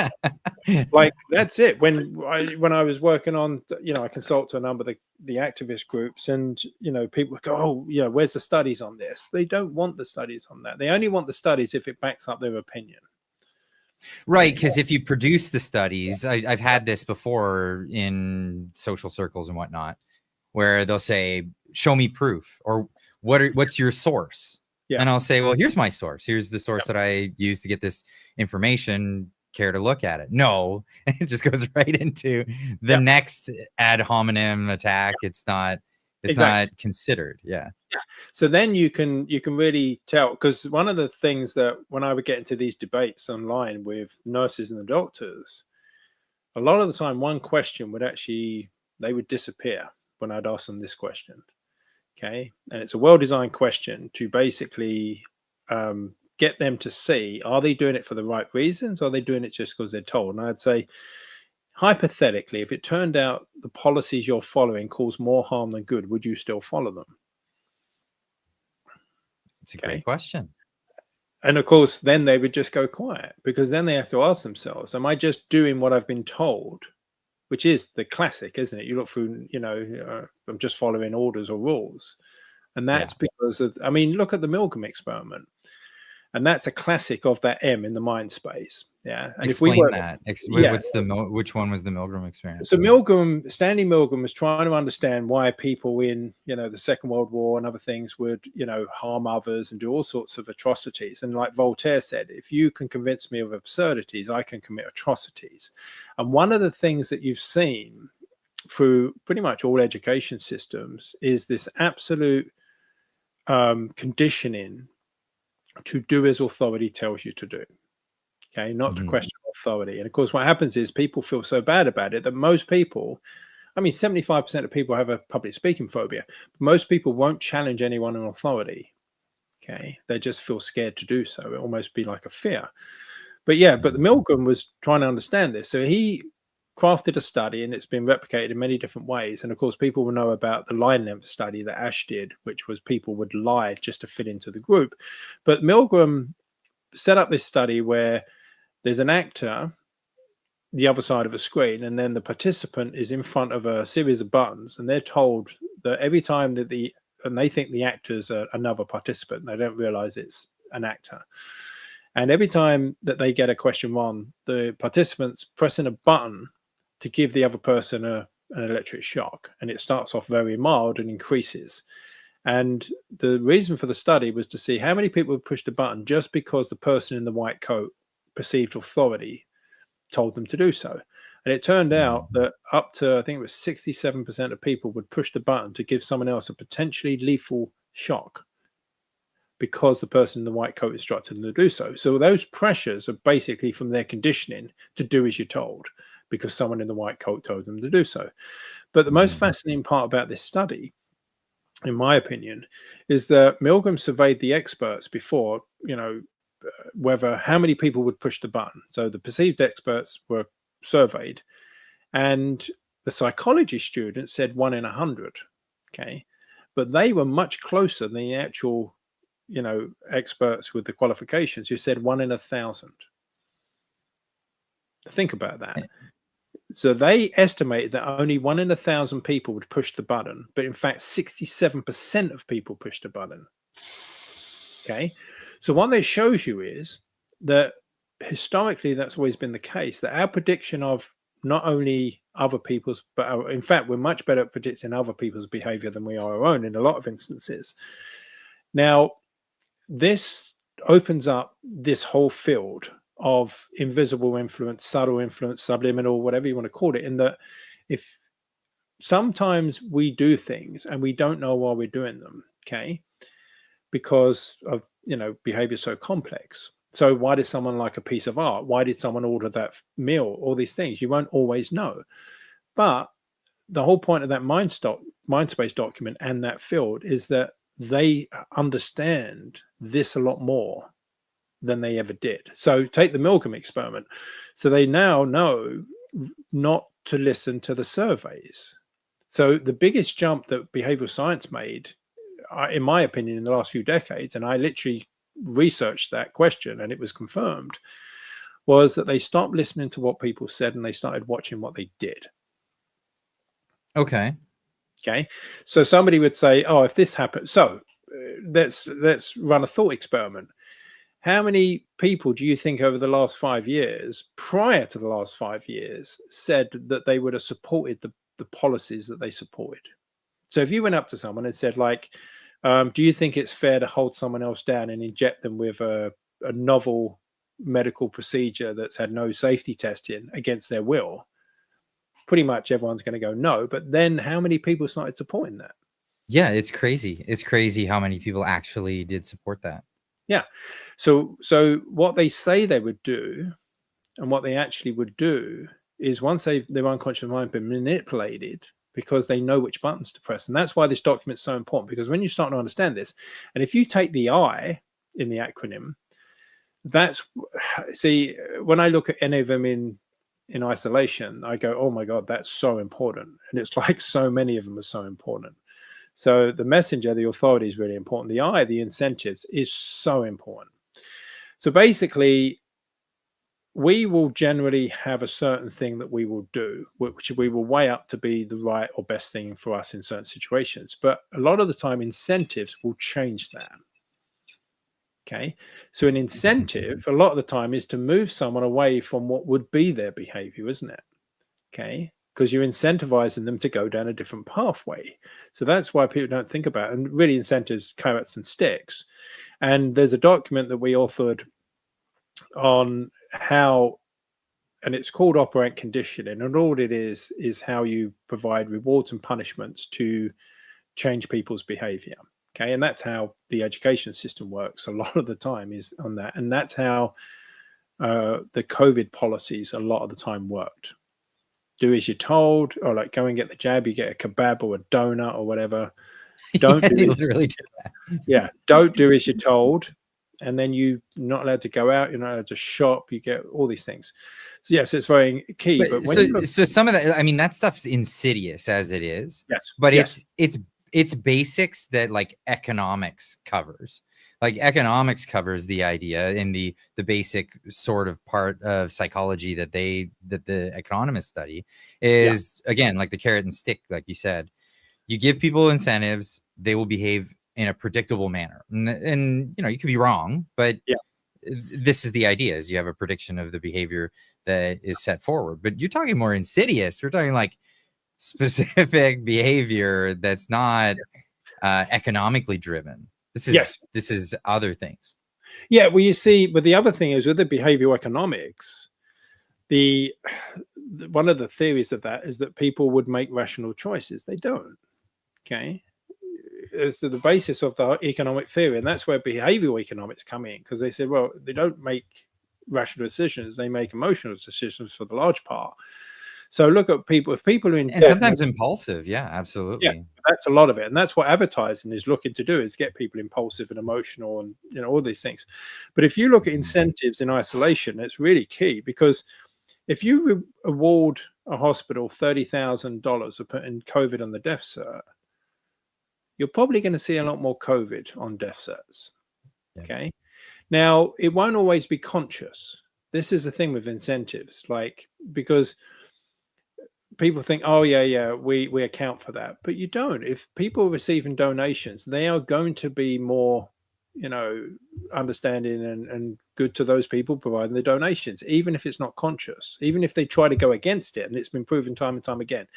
like that's it. When I was working on, you know, I consult to a number of the activist groups, and you know, people go, oh, yeah, where's the studies on this? They don't want the studies on that. They only want the studies if it backs up their opinion. Right, because if you produce the studies, I've had this before in social circles and whatnot, where they'll say, "Show me proof," or "What's your source?" And I'll say, well, here's my source. Here's the source that I use to get this information. Care to look at it? No. And it just goes right into the next ad hominem attack. It's not considered. Yeah. So then you can really tell, because one of the things that when I would get into these debates online with nurses and the doctors, a lot of the time one question would they would disappear when I'd ask them this question. Okay. And it's a well-designed question to basically get them to see, are they doing it for the right reasons? Or are they doing it just because they're told? And I'd say, hypothetically, if it turned out the policies you're following cause more harm than good, would you still follow them? It's a great question. And of course, then they would just go quiet, because then they have to ask themselves, am I just doing what I've been told? Which is the classic, isn't it? You look through, you know, I'm just following orders or rules. And that's because of, I mean, look at the Milgram experiment. And that's a classic of that M in the mind space. Yeah. And explain that. Which one was the Milgram experiment? So Stanley Milgram was trying to understand why people in, you know, the Second World War and other things would, you know, harm others and do all sorts of atrocities. And like Voltaire said, if you can convince me of absurdities, I can commit atrocities. And one of the things that you've seen through pretty much all education systems is this absolute conditioning to do as authority tells you to do. Okay, not to question authority. And of course, what happens is people feel so bad about it that most people, I mean, 75% of people have a public speaking phobia. Most people won't challenge anyone in authority. Okay, they just feel scared to do so. It almost be like a fear. But yeah, but the Milgram was trying to understand this. So he crafted a study, and it's been replicated in many different ways. And of course, people will know about the line length study that Ash did, which was people would lie just to fit into the group. But Milgram set up this study where there's an actor the other side of a screen, and then the participant is in front of a series of buttons, and they're told that every time that and they think the actor's another participant, they don't realize it's an actor. And every time that they get a question wrong, the participants pressing a button to give the other person an electric shock, and it starts off very mild and increases. And the reason for the study was to see how many people would push the button just because the person in the white coat perceived authority told them to do so. And it turned out that up to, I think it was 67% of people would push the button to give someone else a potentially lethal shock because the person in the white coat instructed them to do so. So those pressures are basically from their conditioning to do as you're told, because someone in the white coat told them to do so. But the most fascinating part about this study, in my opinion, is that Milgram surveyed the experts before, you know, how many people would push the button. So the perceived experts were surveyed, And the psychology students said 1 in 100. Okay. But they were much closer than the actual, experts with the qualifications who said 1 in 1,000. Think about that. So they estimated that only 1 in 1,000 people would push the button, but in fact, 67% of people pushed the button. Okay. So what this shows you is that historically, that's always been the case, that our prediction of not only other people's, but in fact, we're much better at predicting other people's behavior than we are our own in a lot of instances. Now, this opens up this whole field of invisible influence, subtle influence, subliminal, whatever you want to call it, in that if sometimes we do things and we don't know why we're doing them, okay, because of, behavior so complex. So why does someone like a piece of art? Why did someone order that meal? All these things, you won't always know. But the whole point of that MINDSPACE document and that field is that they understand this a lot more than they ever did. So take the Milgram experiment. So they now know not to listen to the surveys. So the biggest jump that behavioral science made, in my opinion, in the last few decades, and I literally researched that question and it was confirmed, was that they stopped listening to what people said and they started watching what they did. Okay. So somebody would say, oh, if this happened, so let's run a thought experiment. How many people do you think over the last 5 years, prior to the last 5 years, said that they would have supported the policies that they supported? So if you went up to someone and said, like, do you think it's fair to hold someone else down and inject them with a novel medical procedure that's had no safety testing against their will? Pretty much everyone's going to go no. But then how many people started supporting that? Yeah, it's crazy. It's crazy how many people actually did support that. Yeah. So what they say they would do and what they actually would do is once their unconscious mind been manipulated, because they know which buttons to press. And that's why this document is so important, because when you start to understand this, and if you take the I in the acronym, see, when I look at any of them in isolation, I go, oh my God, that's so important. And it's like so many of them are so important. So the messenger, the authority is really important. The I, the incentives, is so important. So basically, we will generally have a certain thing that we will do, which we will weigh up to be the right or best thing for us in certain situations. But a lot of the time, incentives will change that. Okay. So an incentive, a lot of the time, is to move someone away from what would be their behavior, isn't it? Okay. Because you're incentivizing them to go down a different pathway. So that's why people don't think about it. And really, incentives, carrots and sticks. And there's a document that we authored on how, and it's called operant conditioning. And all it is how you provide rewards and punishments to change people's behavior. Okay. And that's how the education system works a lot of the time, is on that. And that's how the COVID policies a lot of the time worked. Do as you're told, or like go and get the jab, you get a kebab or a donut or whatever. Don't yeah, do literally do that. Yeah, don't do as you're told, and then you're not allowed to go out. You're not allowed to shop. You get all these things. So yes, it's very key. But when so some of that, I mean, that stuff's insidious as it is. Yes, but it's basics that like economics covers. Like economics covers the idea in the basic sort of part of psychology that the economists study is, again, like the carrot and stick, like you said. You give people incentives, they will behave in a predictable manner. And you could be wrong, but this is the idea, is you have a prediction of the behavior that is set forward. But you're talking more insidious. We're talking like specific behavior that's not economically driven. This is other things. Yeah, well, you see, but the other thing is with the behavioral economics, one of the theories of that is that people would make rational choices. They don't. Okay. It's the basis of the economic theory. And that's where behavioral economics come in, because they say, well, they don't make rational decisions. They make emotional decisions for the large part. So look at people, if people are in and sometimes impulsive. Yeah, absolutely. Yeah, that's a lot of it. And that's what advertising is looking to do, is get people impulsive and emotional and all these things. But if you look at incentives in isolation, it's really key, because if you award a hospital $30,000 for putting COVID on the death cert, you're probably going to see a lot more COVID on death certs. Yeah. Okay. Now, it won't always be conscious. This is the thing with incentives, like, because people think, oh, yeah, we account for that. But you don't. If people are receiving donations, they are going to be more, understanding and good to those people providing the donations, even if it's not conscious, even if they try to go against it. And it's been proven time and time again.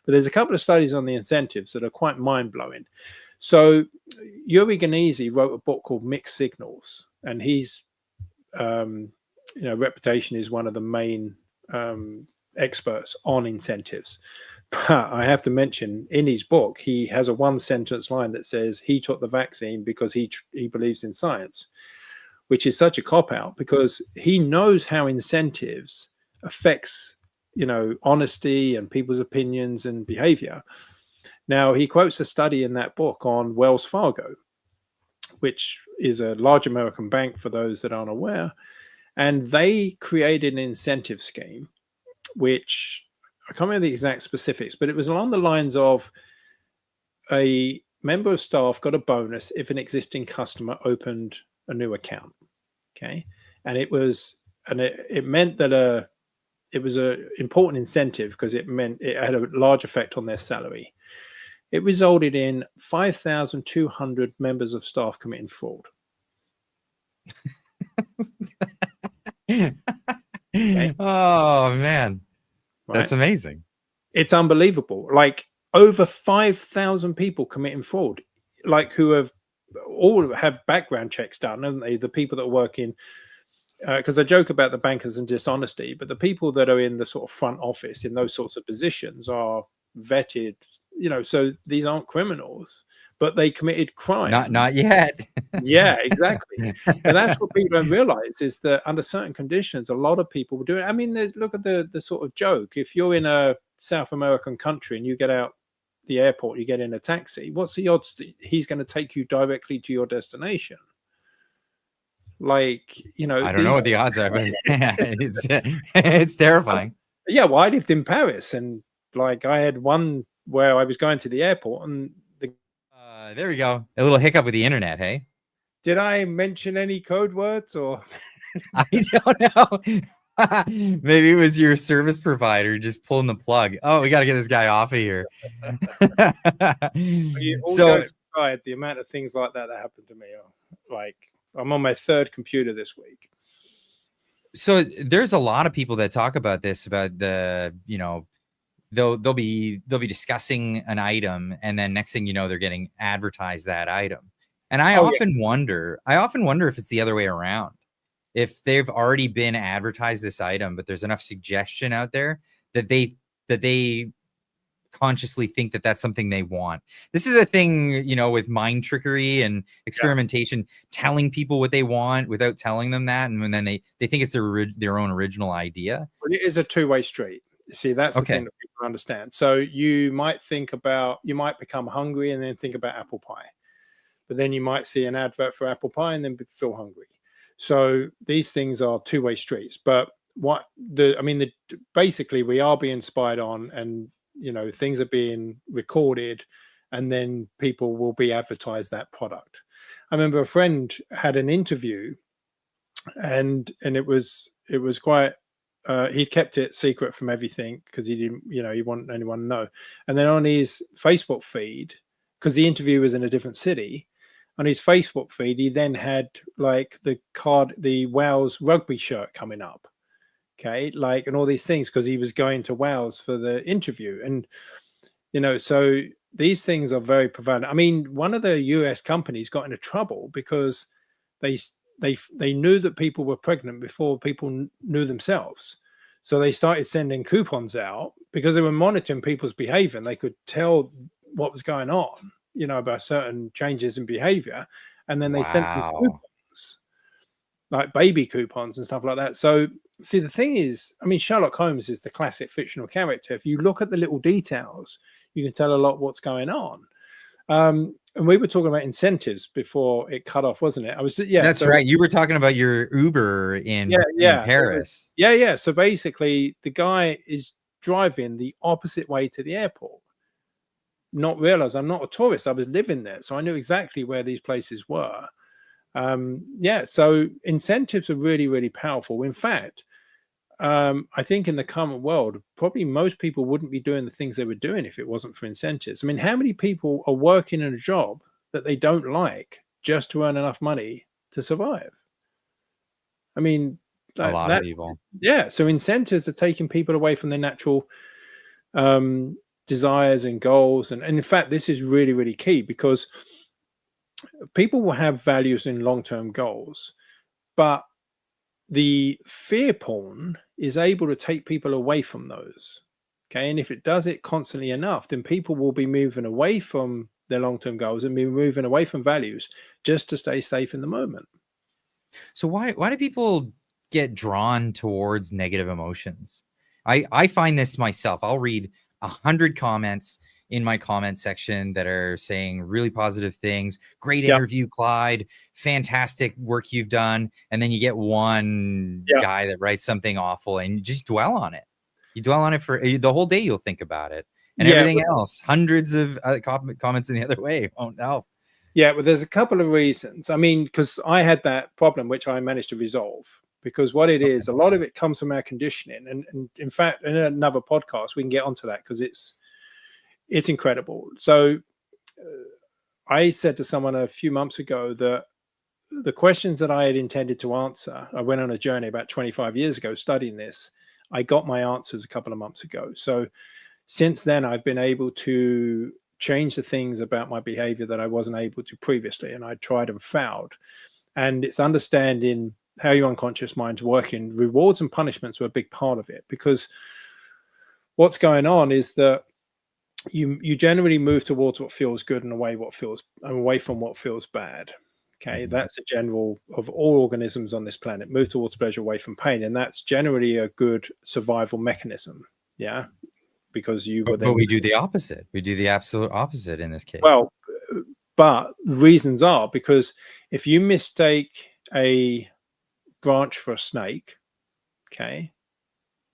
But there's a couple of studies on the incentives that are quite mind-blowing. So Yuri Ganese wrote a book called Mixed Signals, and he's, reputation is one of the main experts on incentives. But I have to mention, in his book, he has a one-sentence line that says he took the vaccine because he believes in science, which is such a cop-out, because he knows how incentives affects, honesty and people's opinions and behavior. Now, he quotes a study in that book on Wells Fargo, which is a large American bank for those that aren't aware. And they created an incentive scheme, which I can't remember the exact specifics, but it was along the lines of a member of staff got a bonus if an existing customer opened a new account. Okay. And it meant that it was an important incentive because it meant it had a large effect on their salary. It resulted in 5,200 members of staff committing fraud. Okay. Oh, man. Right? That's amazing. It's unbelievable. Like over 5,000 people committing fraud, like who all have background checks done, haven't they? The people that are working, because I joke about the bankers and dishonesty, but the people that are in the sort of front office in those sorts of positions are vetted, so these aren't criminals, but they committed crime. Not yet. Yeah, exactly. And that's what people don't realize, is that under certain conditions, a lot of people will do it. I mean, look at the sort of joke. If you're in a South American country and you get out the airport, you get in a taxi, what's the odds that he's going to take you directly to your destination? Like, I don't know what the odds are, but it's terrifying. Yeah, well, I lived in Paris, and like I had one where I was going to the airport, and there we go. A little hiccup with the internet, hey? Did I mention any code words or? I don't know. Maybe it was your service provider just pulling the plug. Oh, we got to get this guy off of here. So the amount of things like that happened to me, like I'm on my third computer this week. So there's a lot of people that talk about this, about the, they'll be discussing an item, and then next thing you know, they're getting advertised that item. And I often wonder if it's the other way around. If they've already been advertised this item, but there's enough suggestion out there that they consciously think that that's something they want. This is a thing, with mind trickery and experimentation, telling people what they want without telling them that. And then they think it's their own original idea. But it is a two-way street. See, that's the thing that people understand. So you might become hungry and then think about apple pie, but then you might see an advert for apple pie and then feel hungry. So these things are two-way streets. But basically we are being spied on, and things are being recorded, and then people will be advertised that product. I remember a friend had an interview, and it was quite. He'd kept it secret from everything because he didn't, he wanted anyone to know. And then on his Facebook feed, because the interview was in a different city, on his Facebook feed, he then had like the Wales rugby shirt coming up. Okay. Like, and all these things, because he was going to Wales for the interview. And, so these things are very prevalent. I mean, one of the US companies got into trouble because they knew that people were pregnant before people knew themselves. So they started sending coupons out because they were monitoring people's behavior, and they could tell what was going on, about certain changes in behavior. And then they sent them coupons, like baby coupons and stuff like that. So see, the thing is, I mean, Sherlock Holmes is the classic fictional character. If you look at the little details, you can tell a lot what's going on. And we were talking about incentives before it cut off, wasn't it? That's right. You were talking about your Uber in Paris. Yeah. So basically, the guy is driving the opposite way to the airport. Not realize I'm not a tourist. I was living there, so I knew exactly where these places were. Yeah, so incentives are really, really powerful. In fact, I think in the current world, probably most people wouldn't be doing the things they were doing if it wasn't for incentives. I mean, how many people are working in a job that they don't like just to earn enough money to survive? I mean, A lot of people. Yeah. So incentives are taking people away from their natural desires and goals. And in fact, this is really, really key, because people will have values and long-term goals, but the fear porn is able to take people away from those. Okay. And if it does it constantly enough, then people will be moving away from their long-term goals and be moving away from values just to stay safe in the moment. So why do people get drawn towards negative emotions? I find this myself. I'll read 100 comments in my comment section that are saying really positive things. Great interview, Clyde. Fantastic work you've done. And then you get one guy that writes something awful, and you just dwell on it. You dwell on it for the whole day. You'll think about it, and everything else. Hundreds of comments in the other way won't help. Yeah, well, there's a couple of reasons. I mean, because I had that problem, which I managed to resolve. Because what it is, a lot of it comes from our conditioning. And in fact, in another podcast, we can get onto that, because it's incredible. So I said to someone a few months ago that the questions that I had intended to answer, I went on a journey about 25 years ago studying this. I got my answers a couple of months ago. So since then, I've been able to change the things about my behavior that I wasn't able to previously. And I tried and failed. And it's understanding how your unconscious mind's working. Rewards and punishments were a big part of it, because what's going on is that you generally move towards what feels good and away from what feels bad. Okay, that's a general of all organisms on this planet. Move towards pleasure, away from pain, and that's generally a good survival mechanism. Yeah, because but we do the opposite. We do the absolute opposite in this case. Well, but reasons are because if you mistake a branch for a snake, okay,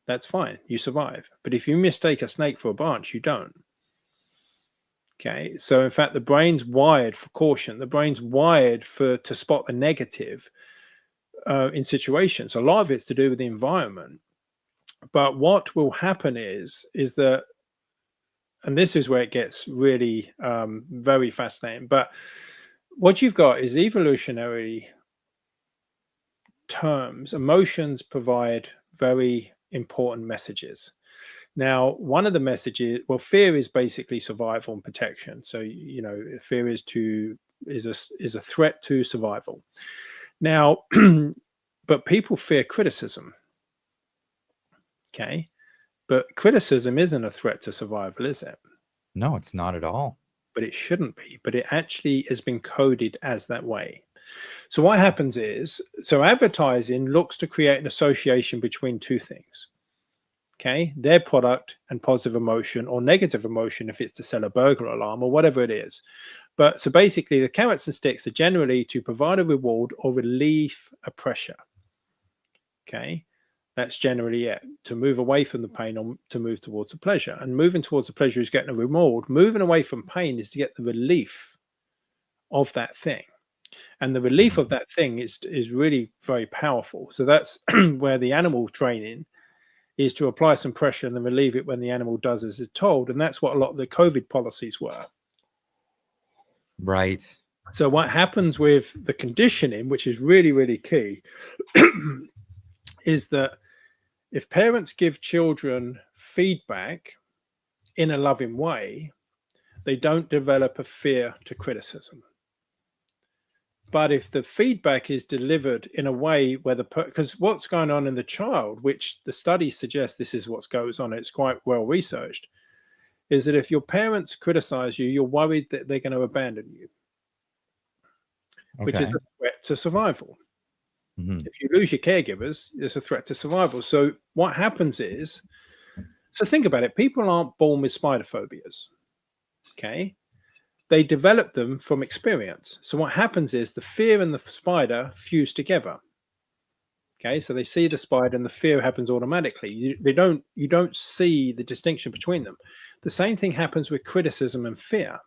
that's fine, you survive. But if you mistake a snake for a branch, you don't. Okay, so in fact, the brain's wired for caution. The brain's wired to spot the negative in situations. A lot of it's to do with the environment. But what will happen is that, and this is where it gets really very fascinating, but what you've got is evolutionary terms. Emotions provide very important messages. Now, one of the messages, well, fear is basically survival and protection. So, fear is a threat to survival. Now, but people fear criticism. Okay. But criticism isn't a threat to survival, is it? No, it's not at all. But it shouldn't be. But it actually has been coded as that way. So what happens is, so advertising looks to create an association between two things. Okay, their product and positive emotion, or negative emotion if it's to sell a burglar alarm or whatever it is. But so basically the carrots and sticks are generally to provide a reward or relieve a pressure. Okay, that's generally it, to move away from the pain or to move towards the pleasure. And moving towards the pleasure is getting a reward. Moving away from pain is to get the relief of that thing. And the relief of that thing is really very powerful. So that's where the animal training is, to apply some pressure and then relieve it when the animal does as it's told. And that's what a lot of the COVID policies were. Right. So what happens with the conditioning, which is really, really key, is that if parents give children feedback in a loving way, they don't develop a fear to criticism. But if the feedback is delivered in a way where because what's going on in the child, which the studies suggest this is what goes on, it's quite well researched, is that if your parents criticize you, you're worried that they're going to abandon you, which is a threat to survival. If you lose your caregivers, it's a threat to survival. So what happens is, so think about it, people aren't born with spider phobias, okay? They develop them from experience. So what happens is the fear and the spider fuse together. Okay, so they see the spider and the fear happens automatically. You don't see the distinction between them. The same thing happens with criticism and fear.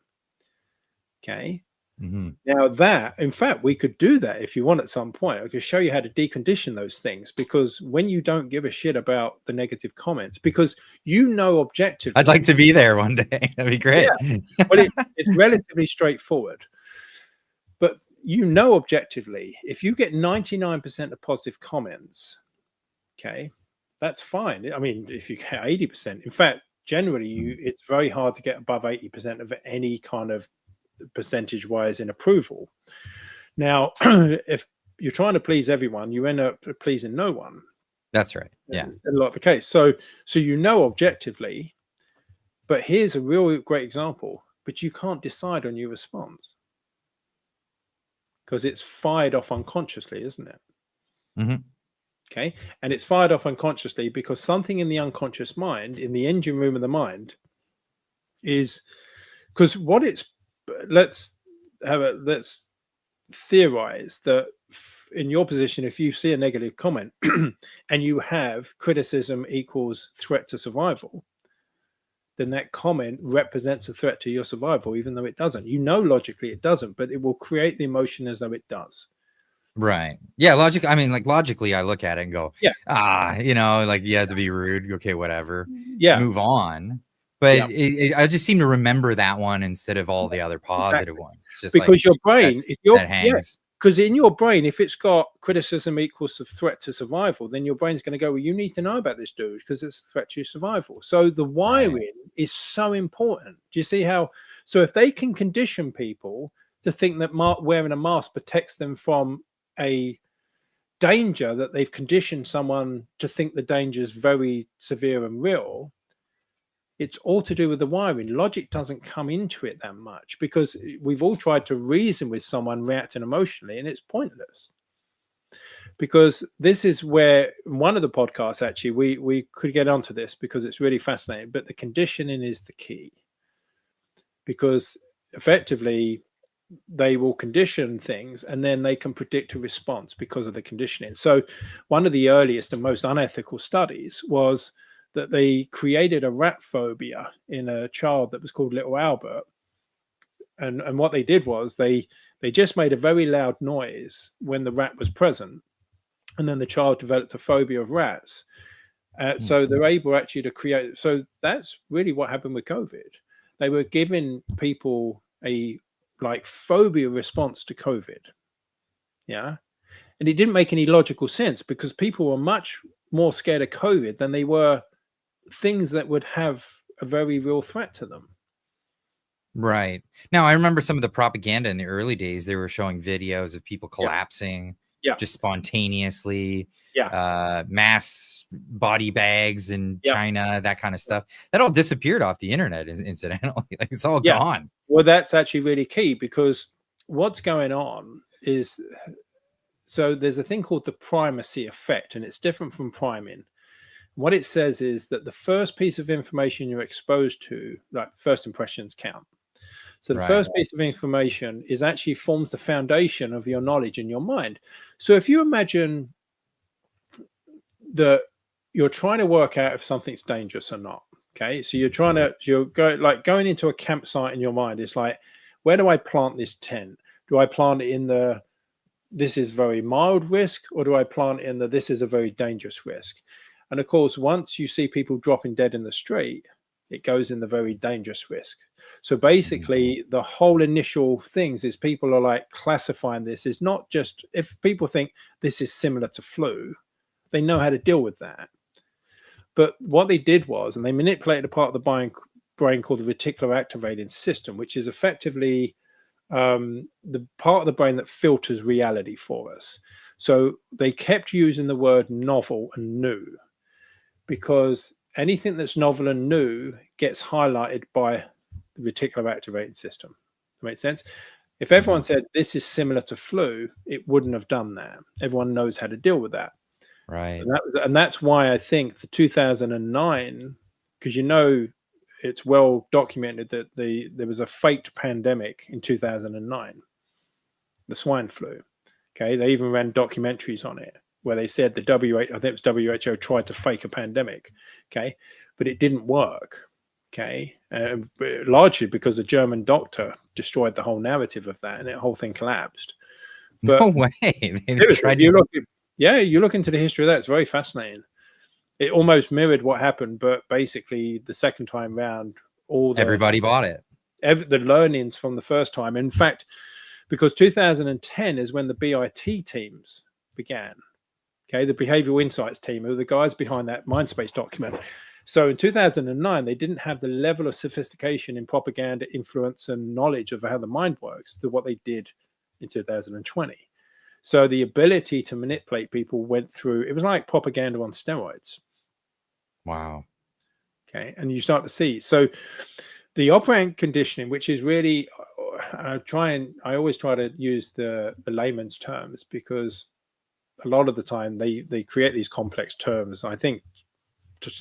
Okay. Now that, in fact, we could do that if you want at some point. I could show you how to decondition those things, because when you don't give a shit about the negative comments, because you know objectively. I'd like to be there one day. That'd be great. Yeah. Well, it's relatively straightforward. But you know objectively, if you get 99% of positive comments, okay, that's fine. I mean, if you get 80%, in fact, generally, it's very hard to get above 80% of any kind of percentage wise in approval. Now, if you're trying to please everyone, you end up pleasing no one. That's right. Yeah, a lot of the case. So you know objectively, but here's a real great example. But you can't decide on your response because it's fired off unconsciously, isn't it? Okay, and it's fired off unconsciously because something in the unconscious mind, in the engine room of the mind, is because what it's. Let's theorize that in your position, if you see a negative comment and you have criticism equals threat to survival, then that comment represents a threat to your survival, even though it doesn't. You know logically it doesn't, but it will create the emotion as though it does. Right. Yeah, logically I look at it and go, yeah, like you have to be rude. Okay, whatever. Yeah. Move on. But I just seem to remember that one instead of all the other positive ones. It's just because your brain, because in your brain, if it's got criticism equals a threat to survival, then your brain's going to go, well, you need to know about this dude because it's a threat to your survival. So the wiring is so important. Do you see how? So if they can condition people to think that wearing a mask protects them from a danger, that they've conditioned someone to think the danger is very severe and real, it's all to do with the wiring. Logic doesn't come into it that much because we've all tried to reason with someone reacting emotionally, and it's pointless. Because this is where one of the podcasts, actually, we could get onto this because it's really fascinating, but the conditioning is the key. Because effectively, they will condition things and then they can predict a response because of the conditioning. So one of the earliest and most unethical studies was that they created a rat phobia in a child that was called Little Albert. And what they did was they just made a very loud noise when the rat was present. And then the child developed a phobia of rats. So they're able actually to create. So that's really what happened with COVID. They were giving people a phobia response to COVID. Yeah. And it didn't make any logical sense because people were much more scared of COVID than they were things that would have a very real threat to them. Right. Now, I remember some of the propaganda in the early days. They were showing videos of people collapsing just spontaneously, mass body bags in China, that kind of stuff. That all disappeared off the internet, incidentally. It's all gone. Well, that's actually really key because what's going on is, so there's a thing called the primacy effect, and it's different from priming. What it says is that the first piece of information you're exposed to, like first impressions count. So the first piece of information is actually forms the foundation of your knowledge in your mind. So if you imagine that you're trying to work out if something's dangerous or not, okay? So you're going into a campsite in your mind. It's like, where do I plant this tent? Do I plant it in the, this is very mild risk, or do I plant it in the, this is a very dangerous risk? And of course, once you see people dropping dead in the street, it goes in the very dangerous risk. So basically, the whole initial things is people are like classifying this is not just, if people think this is similar to flu, they know how to deal with that. But what they did was, and they manipulated a part of the brain called the reticular activating system, which is effectively the part of the brain that filters reality for us. So they kept using the word novel and new, because anything that's novel and new gets highlighted by the reticular activating system. That makes sense? If everyone said this is similar to flu, it wouldn't have done that. Everyone knows how to deal with that. Right. And that's why I think the 2009, because it's well documented that there was a faked pandemic in 2009, the swine flu. Okay, they even ran documentaries on it. where they said the WHO, I think it was WHO, tried to fake a pandemic, okay, but it didn't work, okay, largely because a German doctor destroyed the whole narrative of that, and the whole thing collapsed. But No way. you look into the history of that, it's very fascinating. It almost mirrored what happened, but basically the second time round, everybody bought it. The learnings from the first time. In fact, because 2010 is when the BIT teams began. Okay, the behavioral insights team are the guys behind that MINDSPACE document. So in 2009, they didn't have the level of sophistication in propaganda, influence, and knowledge of how the mind works to what they did in 2020. So the ability to manipulate people went through, it was like propaganda on steroids. Wow. Okay, and you start to see. So the operant conditioning, which is really, I always try to use the layman's terms, because a lot of the time they create these complex terms, I think, to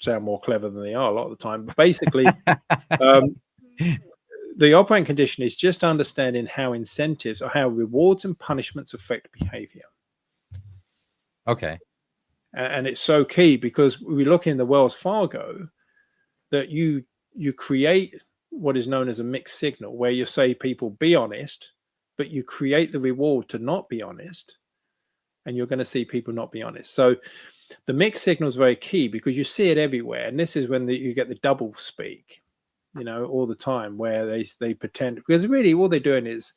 sound more clever than they are a lot of the time. But basically, the operant condition is just understanding how incentives or how rewards and punishments affect behavior. Okay. And it's so key, because we look in the Wells Fargo that you create what is known as a mixed signal, where you say people be honest, but you create the reward to not be honest, and you're going to see people not be honest. So the mixed signal is very key, because you see it everywhere, and this is when you get the double speak, all the time, where they pretend, because really all they're doing is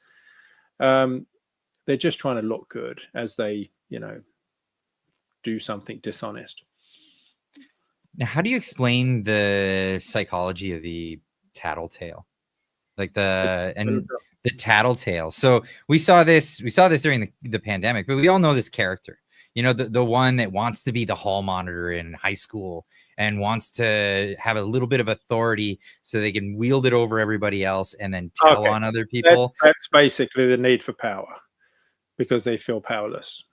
they're just trying to look good as they do something dishonest. Now, how do you explain the psychology of the tattletale? Like the tattletale. So we saw this during the pandemic, but we all know this character. The one that wants to be the hall monitor in high school and wants to have a little bit of authority so they can wield it over everybody else and then tell on other people. That's basically the need for power, because they feel powerless.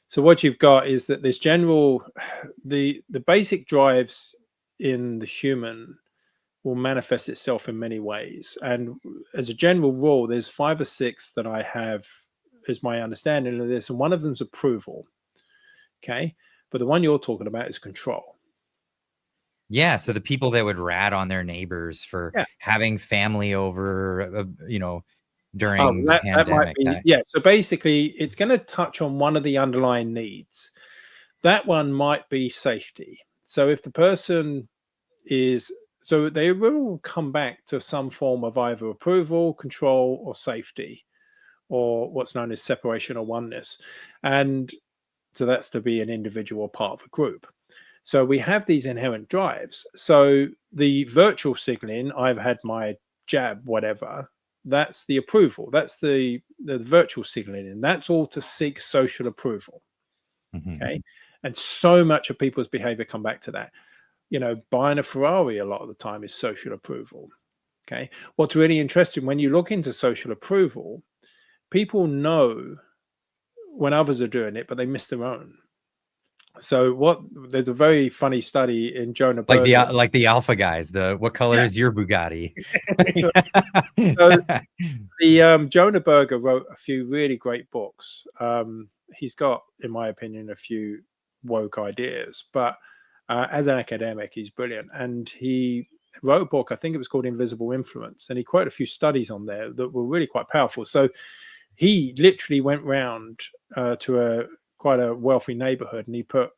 So what you've got is that this the basic drives in the human will manifest itself in many ways. And as a general rule, there's 5 or 6 that I have is my understanding of this. And one of them is approval. Okay. But the one you're talking about is control. Yeah. So the people that would rat on their neighbors for having family over, during the pandemic. That might be, yeah. So basically, it's going to touch on one of the underlying needs. That one might be safety. So if the person so they will come back to some form of either approval, control, or safety, or what's known as separation or oneness. And so that's to be an individual part of a group. So we have these inherent drives. So the virtual signaling, I've had my jab, whatever, that's the approval. That's the virtual signaling. And that's all to seek social approval. Mm-hmm. Okay. And so much of people's behavior come back to that. Buying a Ferrari a lot of the time is social approval. Okay. What's really interesting, when you look into social approval, people know when others are doing it, but they miss their own. So there's a very funny study in Jonah Berger. Like the alpha guys, what color is your Bugatti? So Jonah Berger wrote a few really great books. He's got, in my opinion, a few woke ideas, but as an academic, he's brilliant. And he wrote a book, I think it was called Invisible Influence, and he quoted a few studies on there that were really quite powerful. So he literally went round to quite a wealthy neighborhood, and he put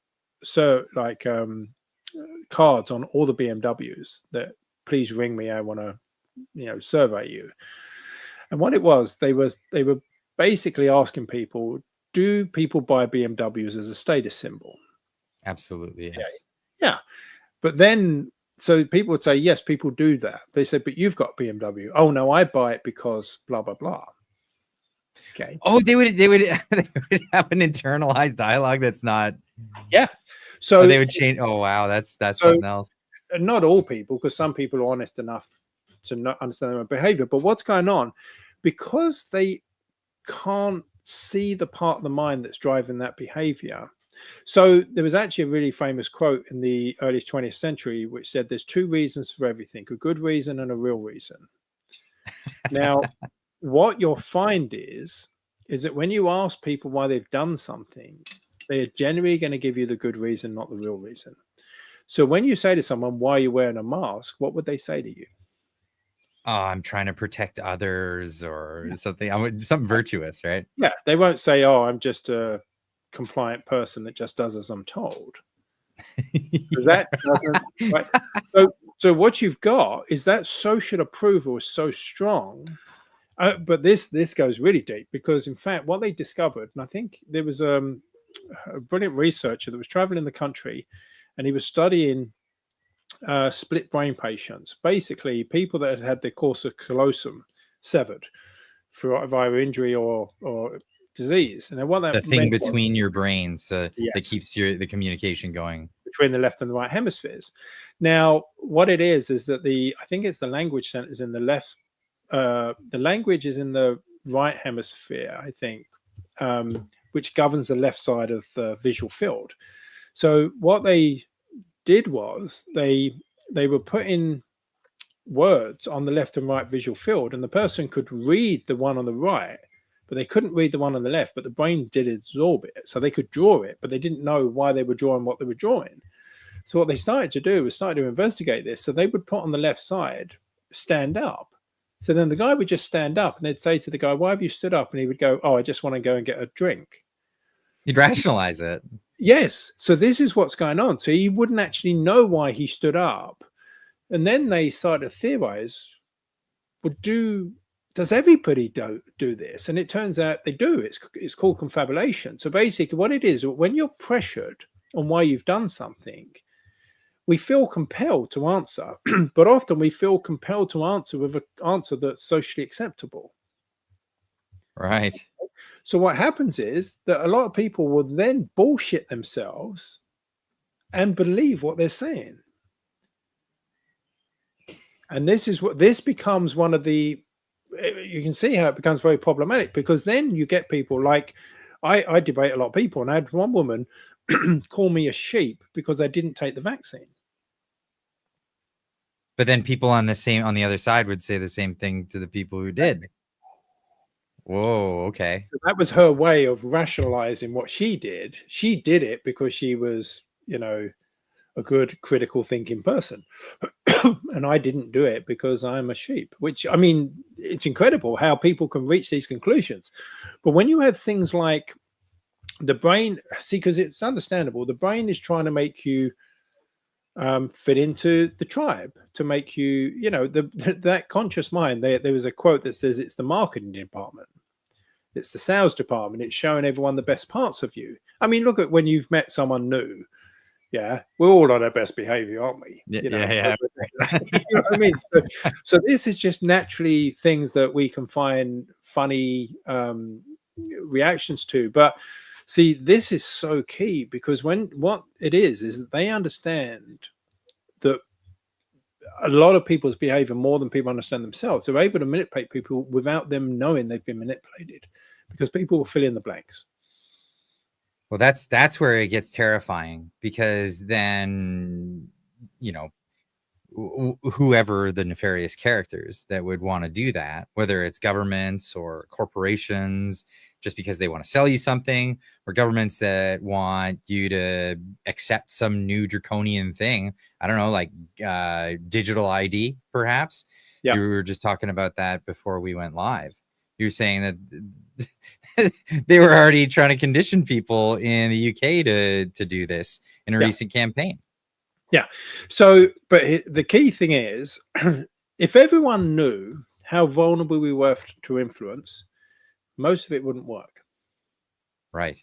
cards on all the BMWs that, please ring me, I want to survey you. And what it was, they were basically asking people, do people buy BMWs as a status symbol? Absolutely, yes. Yeah. But then, so people would say, yes, people do that. They say, but you've got BMW. Oh no, I buy it because blah blah blah. Okay. Oh, they would have an internalized dialogue that's not. Yeah. So they would change. Oh wow, that's something else. Not all people, because some people are honest enough to not understand their own behavior. But what's going on? Because they can't see the part of the mind that's driving that behavior. So there was actually a really famous quote in the early 20th century which said there's 2 reasons for everything, a good reason and a real reason. Now, what you'll find is that when you ask people why they've done something, They are generally going to give you the good reason, not the real reason. So when you say to someone, why are you wearing a mask? What would they say to you? Oh, I'm trying to protect others or something. Something virtuous, right? Yeah, they won't say, oh, I'm just a compliant person that just does as I'm told. Because that doesn't, right? So what you've got is that social approval is so strong. But this goes really deep, because in fact what they discovered, and I think there was a brilliant researcher that was traveling the country, and he was studying split brain patients, basically people that had their corpus callosum severed through via injury or disease. And then what that The thing meant between your brains that yes, keeps the communication going. between the left and the right hemispheres. Now, what it is that I think it's the language centers in the left. The language is in the right hemisphere, I think, which governs the left side of the visual field. So what they did was they were putting words on the left and right visual field, and the person could read the one on the right, but they couldn't read the one on the left, but the brain did absorb it. So they could draw it, but they didn't know why they were drawing what they were drawing. So what they started to do was started to investigate this. So they would put on the left side, stand up. So then the guy would just stand up, and they'd say to the guy, why have you stood up? And he would go, oh, I just want to go and get a drink. You'd rationalize it. Yes. So this is what's going on. So he wouldn't actually know why he stood up. And then they started to theorize, well, does everybody do this? And it turns out they do. It's called confabulation. So basically what it is, when you're pressured on why you've done something, we feel compelled to answer, but often we feel compelled to answer with an answer that's socially acceptable. Right. So what happens is that a lot of people will then bullshit themselves and believe what they're saying. And this becomes one of the, you can see how it becomes very problematic, because then you get people like, I debate a lot of people, and I had one woman call me a sheep because I didn't take the vaccine. But then people on the other side would say the same thing to the people who did. Whoa, okay. So that was her way of rationalizing what she did. She did it because she was, a good critical thinking person. And I didn't do it because I'm a sheep, which, I mean, it's incredible how people can reach these conclusions. But when you have things like the brain, see, because it's understandable, the brain is trying to make you fit into the tribe, to make you, that conscious mind. There was a quote that says it's the marketing department, it's the sales department, it's showing everyone the best parts of you. I mean, look at when you've met someone new. Yeah, we're all on our best behavior, aren't we? Yeah. You know what I mean? So this is just naturally things that we can find funny reactions to. But see, this is so key, because what it is that they understand that a lot of people's behavior, more than people understand themselves, they're able to manipulate people without them knowing they've been manipulated, because people will fill in the blanks. Well, that's where it gets terrifying, because then, whoever the nefarious characters that would want to do that, whether it's governments or corporations, just because they want to sell you something, or governments that want you to accept some new draconian thing. I don't know, like digital ID, perhaps. Yeah. You were just talking about that before we went live. You're saying that they were already trying to condition people in the UK to do this in a recent campaign. Yeah. So, but the key thing is, if everyone knew how vulnerable we were to influence, most of it wouldn't work. Right.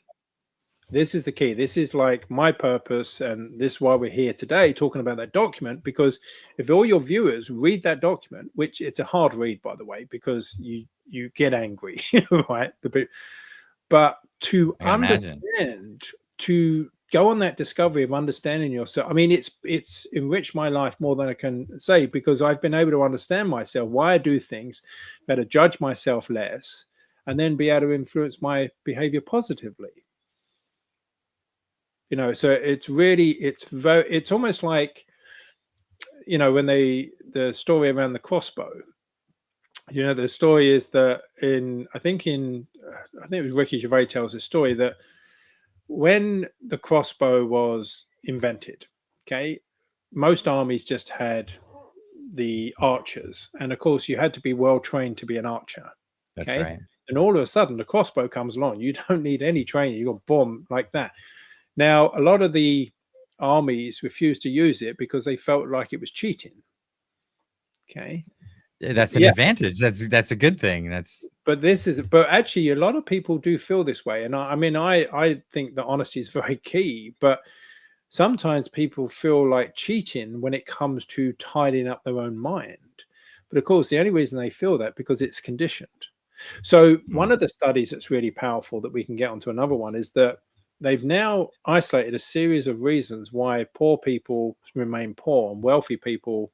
This is the key. This is like my purpose, and this is why we're here today talking about that document, because if all your viewers read that document, which it's a hard read, by the way, because you get angry, right? But to understand, to go on that discovery of understanding yourself, I mean, it's enriched my life more than I can say, because I've been able to understand myself, why I do things, better judge myself less, and then be able to influence my behavior positively. So it's really, it's almost like, when the story around the crossbow, the story is that I think it was Ricky Gervais tells a story that when the crossbow was invented, okay, most armies just had the archers, and of course you had to be well trained to be an archer. That's Okay, right. and all of a sudden the crossbow comes along. You don't need any training. You got boom like that. Now a lot of the armies refused to use it because they felt like it was cheating. Okay, That's an advantage. That's a good thing. But actually a lot of people do feel this way, and I mean I think that honesty is very key, but sometimes people feel like cheating when it comes to tidying up their own mind. But of course, the only reason they feel that because it's conditioned. So one of the studies that's really powerful that we can get onto another one is that they've now isolated a series of reasons why poor people remain poor and wealthy people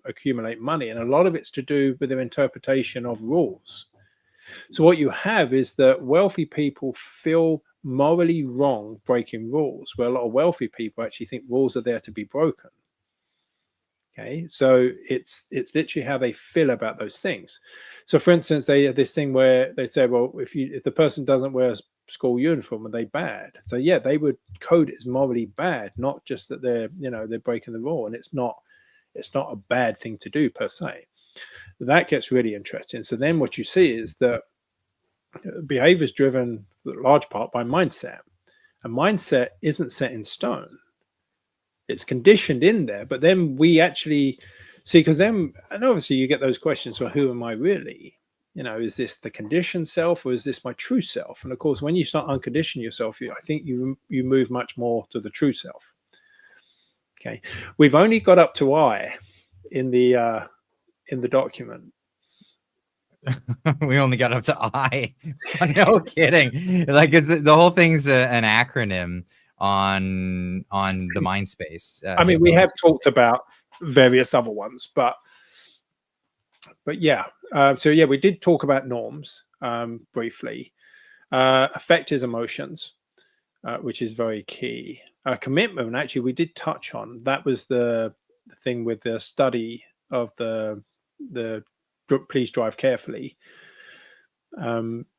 accumulate money. And a lot of it's to do with their interpretation of rules. So what you have is that wealthy people feel morally wrong breaking rules, where a lot of wealthy people actually think rules are there to be broken. Okay, so it's literally how they feel about those things. So for instance, they have this thing where they say, well, if the person doesn't wear a school uniform, are they bad? So yeah, they would code it as morally bad, not just that they're breaking the rule, and it's not a bad thing to do per se. That gets really interesting. So then what you see is that behavior is driven in large part by mindset. A mindset isn't set in stone. It's conditioned in there, but then we actually see, because then, and obviously you get those questions, well, who am I really? Is this the conditioned self or is this my true self? And of course, when you start unconditioning yourself, I think you move much more to the true self. Okay. We've only got up to I in the document. We only got up to I. No kidding. Like the whole thing's an acronym on the MINDSPACE. I mean, we have talked about various other ones, but yeah. So yeah, we did talk about norms briefly. Affect is emotions, which is very key. Commitment, actually, we did touch on. That was the thing with the study of the please drive carefully.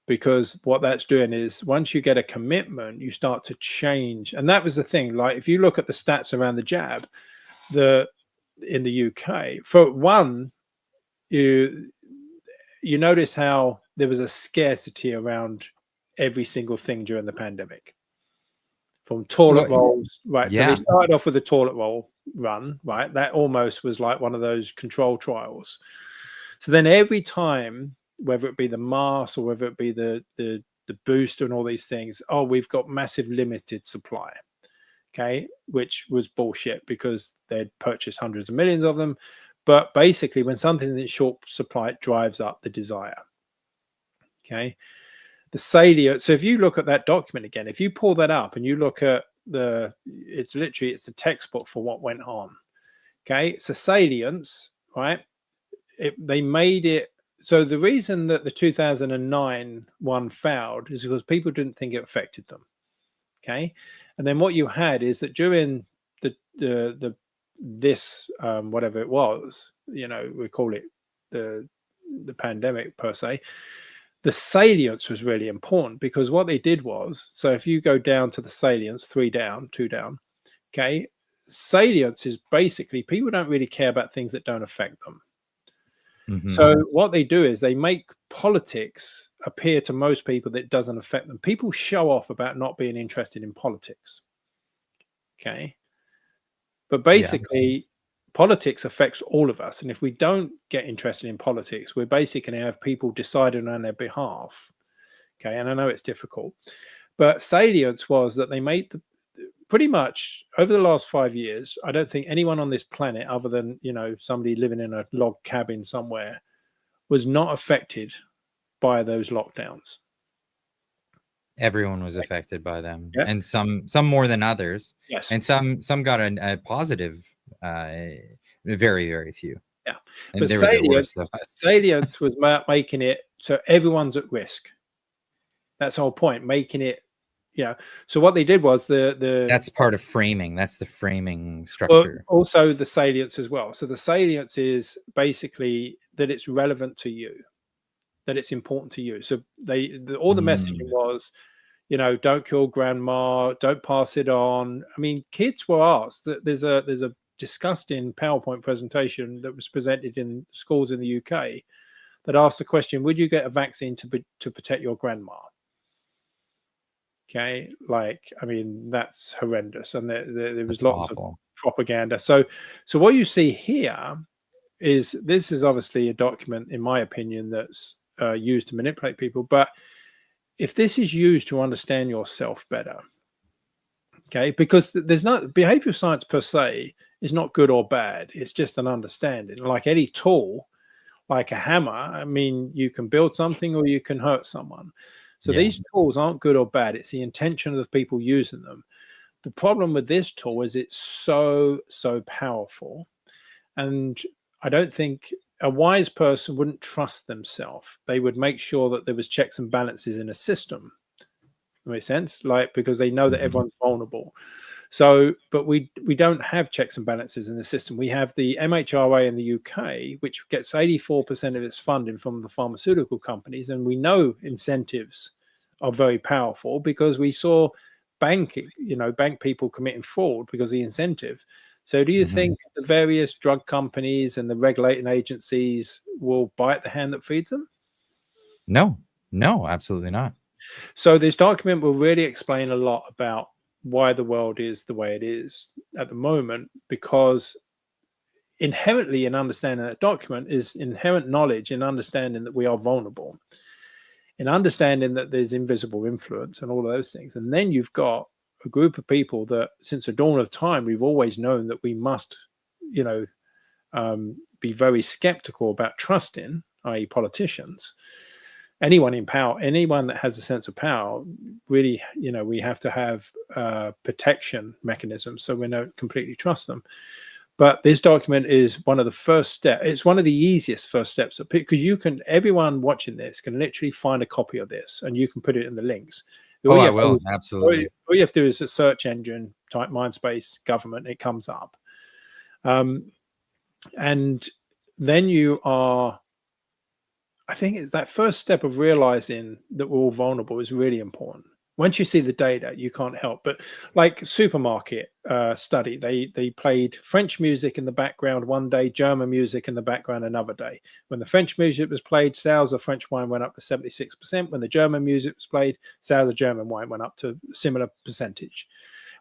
Because what that's doing is once you get a commitment, you start to change. And that was the thing. Like if you look at the stats around the jab, in the UK, for one, you notice how there was a scarcity around every single thing during the pandemic. From toilet rolls, right? Yeah. So they started off with the toilet roll run, right? That almost was like one of those control trials. So then every time, whether it be the mask or whether it be the booster and all these things, oh, we've got massive limited supply. Okay, which was bullshit because they'd purchased hundreds of millions of them. But basically, when something's in short supply, it drives up the desire. Okay, the salient. So if you look at that document again, if you pull that up and you look at it's the textbook for what went on. Okay, it's a salience, right? They made it. So the reason that the 2009 one failed is because people didn't think it affected them. Okay, and then what you had is that during this whatever it was, we call it the pandemic per se, the salience was really important because what they did was, so if you go down to the salience, 3 down, 2 down, okay, salience is basically people don't really care about things that don't affect them. Mm-hmm. So what they do is they make politics appear to most people that it doesn't affect them. People show off about not being interested in politics. Okay. But basically, politics affects all of us. And if we don't get interested in politics, we're basically going to have people deciding on their behalf. Okay. And I know it's difficult. But salience was that they made pretty much over the last 5 years, I don't think anyone on this planet other than, somebody living in a log cabin somewhere was not affected by those lockdowns. Everyone was affected by them, and some more than others. Yes, and some got a positive. Very, very few. Yeah, and but salience was making it so everyone's at risk. That's the whole point, making it. Yeah. So what they did was that's part of framing. That's the framing structure. Well, also the salience as well. So the salience is basically that it's relevant to you, that it's important to you. So all the messaging was, don't kill grandma, don't pass it on. I mean, kids were asked that there's a disgusting PowerPoint presentation that was presented in schools in the UK that asked the question, would you get a vaccine to protect your grandma? Okay, I mean, that's horrendous, and there was lots of propaganda. So what you see here is this is obviously a document, in my opinion, that's used to manipulate people. But if this is used to understand yourself better, okay, because there's no behavioral science per se is not good or bad. It's just an understanding. Like any tool, like a hammer, I mean, you can build something or you can hurt someone. So these tools aren't good or bad. It's the intention of the people using them. The problem with this tool is it's so powerful. And I don't think a wise person wouldn't trust themselves. They would make sure that there was checks and balances in a system. That makes sense? Because they know that everyone's vulnerable. So, but we don't have checks and balances in the system. We have the MHRA in the UK, which gets 84% of its funding from the pharmaceutical companies. And we know incentives are very powerful because we saw bank people committing fraud because of the incentive. So do you think the various drug companies and the regulating agencies will bite the hand that feeds them? No, absolutely not. So this document will really explain a lot about why the world is the way it is at the moment, because inherently in understanding that document is inherent knowledge in understanding that we are vulnerable, in understanding that there's invisible influence and all of those things. And then you've got a group of people that since the dawn of time, we've always known that we must, be very skeptical about trusting, i.e. politicians. Anyone in power, anyone that has a sense of power, really, we have to have protection mechanisms so we don't completely trust them. But this document is one of the first steps. It's one of the easiest first steps, because everyone watching this can literally find a copy of this and you can put it in the links. I will, absolutely. All you have to do is a search engine, type MINDSPACE government, it comes up. And then I think it's that first step of realizing that we're all vulnerable is really important. Once you see the data, you can't help. But like supermarket study, they played French music in the background one day, German music in the background another day. When the French music was played, sales of French wine went up to 76%. When the German music was played, sales of German wine went up to a similar percentage.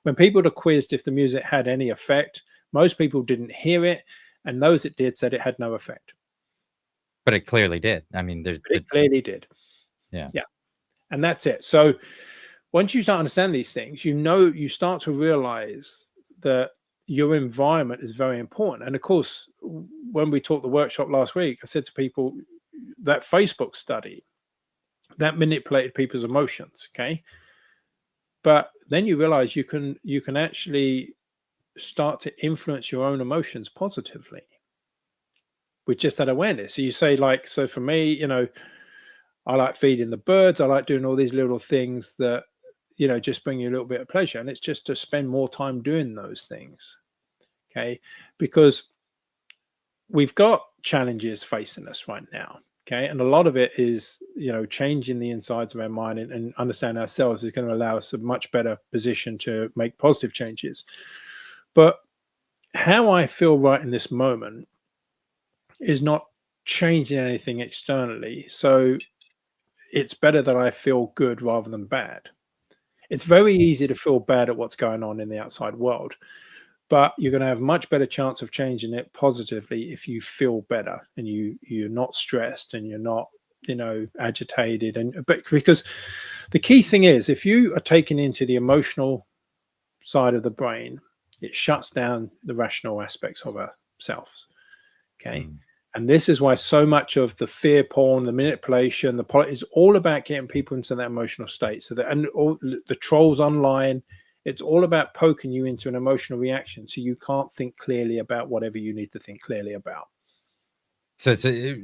When people were quizzed if the music had any effect, most people didn't hear it. And those it did said it had no effect. But it clearly did. I mean, it clearly did. Yeah. And that's it. So once you start to understand these things, you start to realize that your environment is very important. And of course, when we taught the workshop last week, I said to people that Facebook study that manipulated people's emotions. Okay. But then you realize you can actually start to influence your own emotions positively with just that awareness. So you say, so for me, I like feeding the birds. I like doing all these little things that, just bring you a little bit of pleasure. And it's just to spend more time doing those things. Okay. Because we've got challenges facing us right now. Okay. And a lot of it is, changing the insides of our mind and understand ourselves is going to allow us a much better position to make positive changes. But how I feel right in this moment is not changing anything externally. So it's better that I feel good rather than bad. It's very easy to feel bad at what's going on in the outside world, but you're going to have much better chance of changing it positively if you feel better and you're not stressed and you're not, agitated. But because the key thing is, if you are taken into the emotional side of the brain, it shuts down the rational aspects of ourselves. Okay. And this is why so much of the fear porn, the manipulation, the politics is all about getting people into that emotional state. So that, and all the trolls online, it's all about poking you into an emotional reaction. So you can't think clearly about whatever you need to think clearly about. So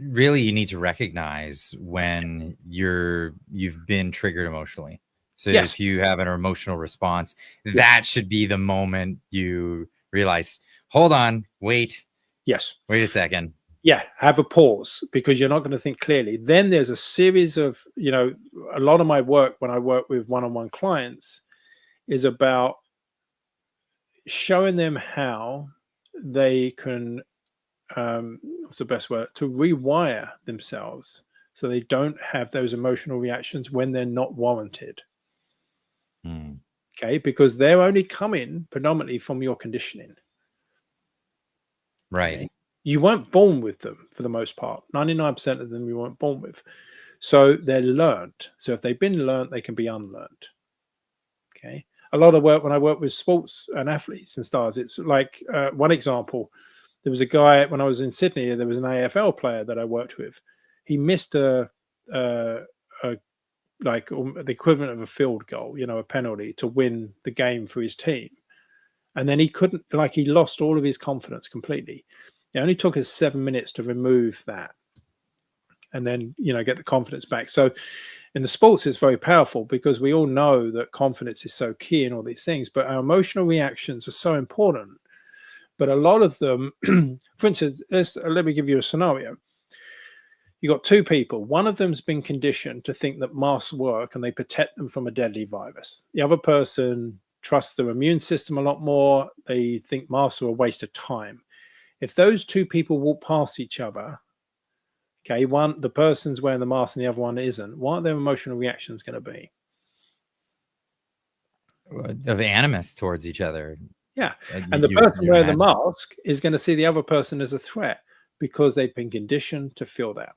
really, you need to recognize when you've been triggered emotionally. So yes. If you have an emotional response, that should be the moment you realize, hold on, wait. Yes. Wait a second. Yeah, have a pause, because you're not going to think clearly. Then there's a series of, a lot of my work when I work with one-on-one clients is about showing them how they can, what's the best word, to rewire themselves so they don't have those emotional reactions when they're not warranted. Okay, because they're only coming predominantly from your conditioning. Right. Okay? You weren't born with them for the most part. 99% of them you weren't born with. So they're learned. So if they've been learned, they can be unlearned. Okay. A lot of work when I work with sports and athletes and stars, it's like one example. There was a guy when I was in Sydney. There was an AFL player that I worked with. He missed like the equivalent of a field goal, a penalty to win the game for his team. And then he couldn't, he lost all of his confidence completely. It only took us 7 minutes to remove that and then, get the confidence back. So in the sports, it's very powerful because we all know that confidence is so key in all these things, but our emotional reactions are so important. But a lot of them, for instance, let me give you a scenario. You got two people. One of them's been conditioned to think that masks work and they protect them from a deadly virus. The other person trusts their immune system a lot more. They think masks are a waste of time. If those two people walk past each other, okay, the person's wearing the mask and the other one isn't, what are their emotional reactions going to be? Of animus towards each other. Yeah. And the person wearing the mask is going to see the other person as a threat because they've been conditioned to feel that.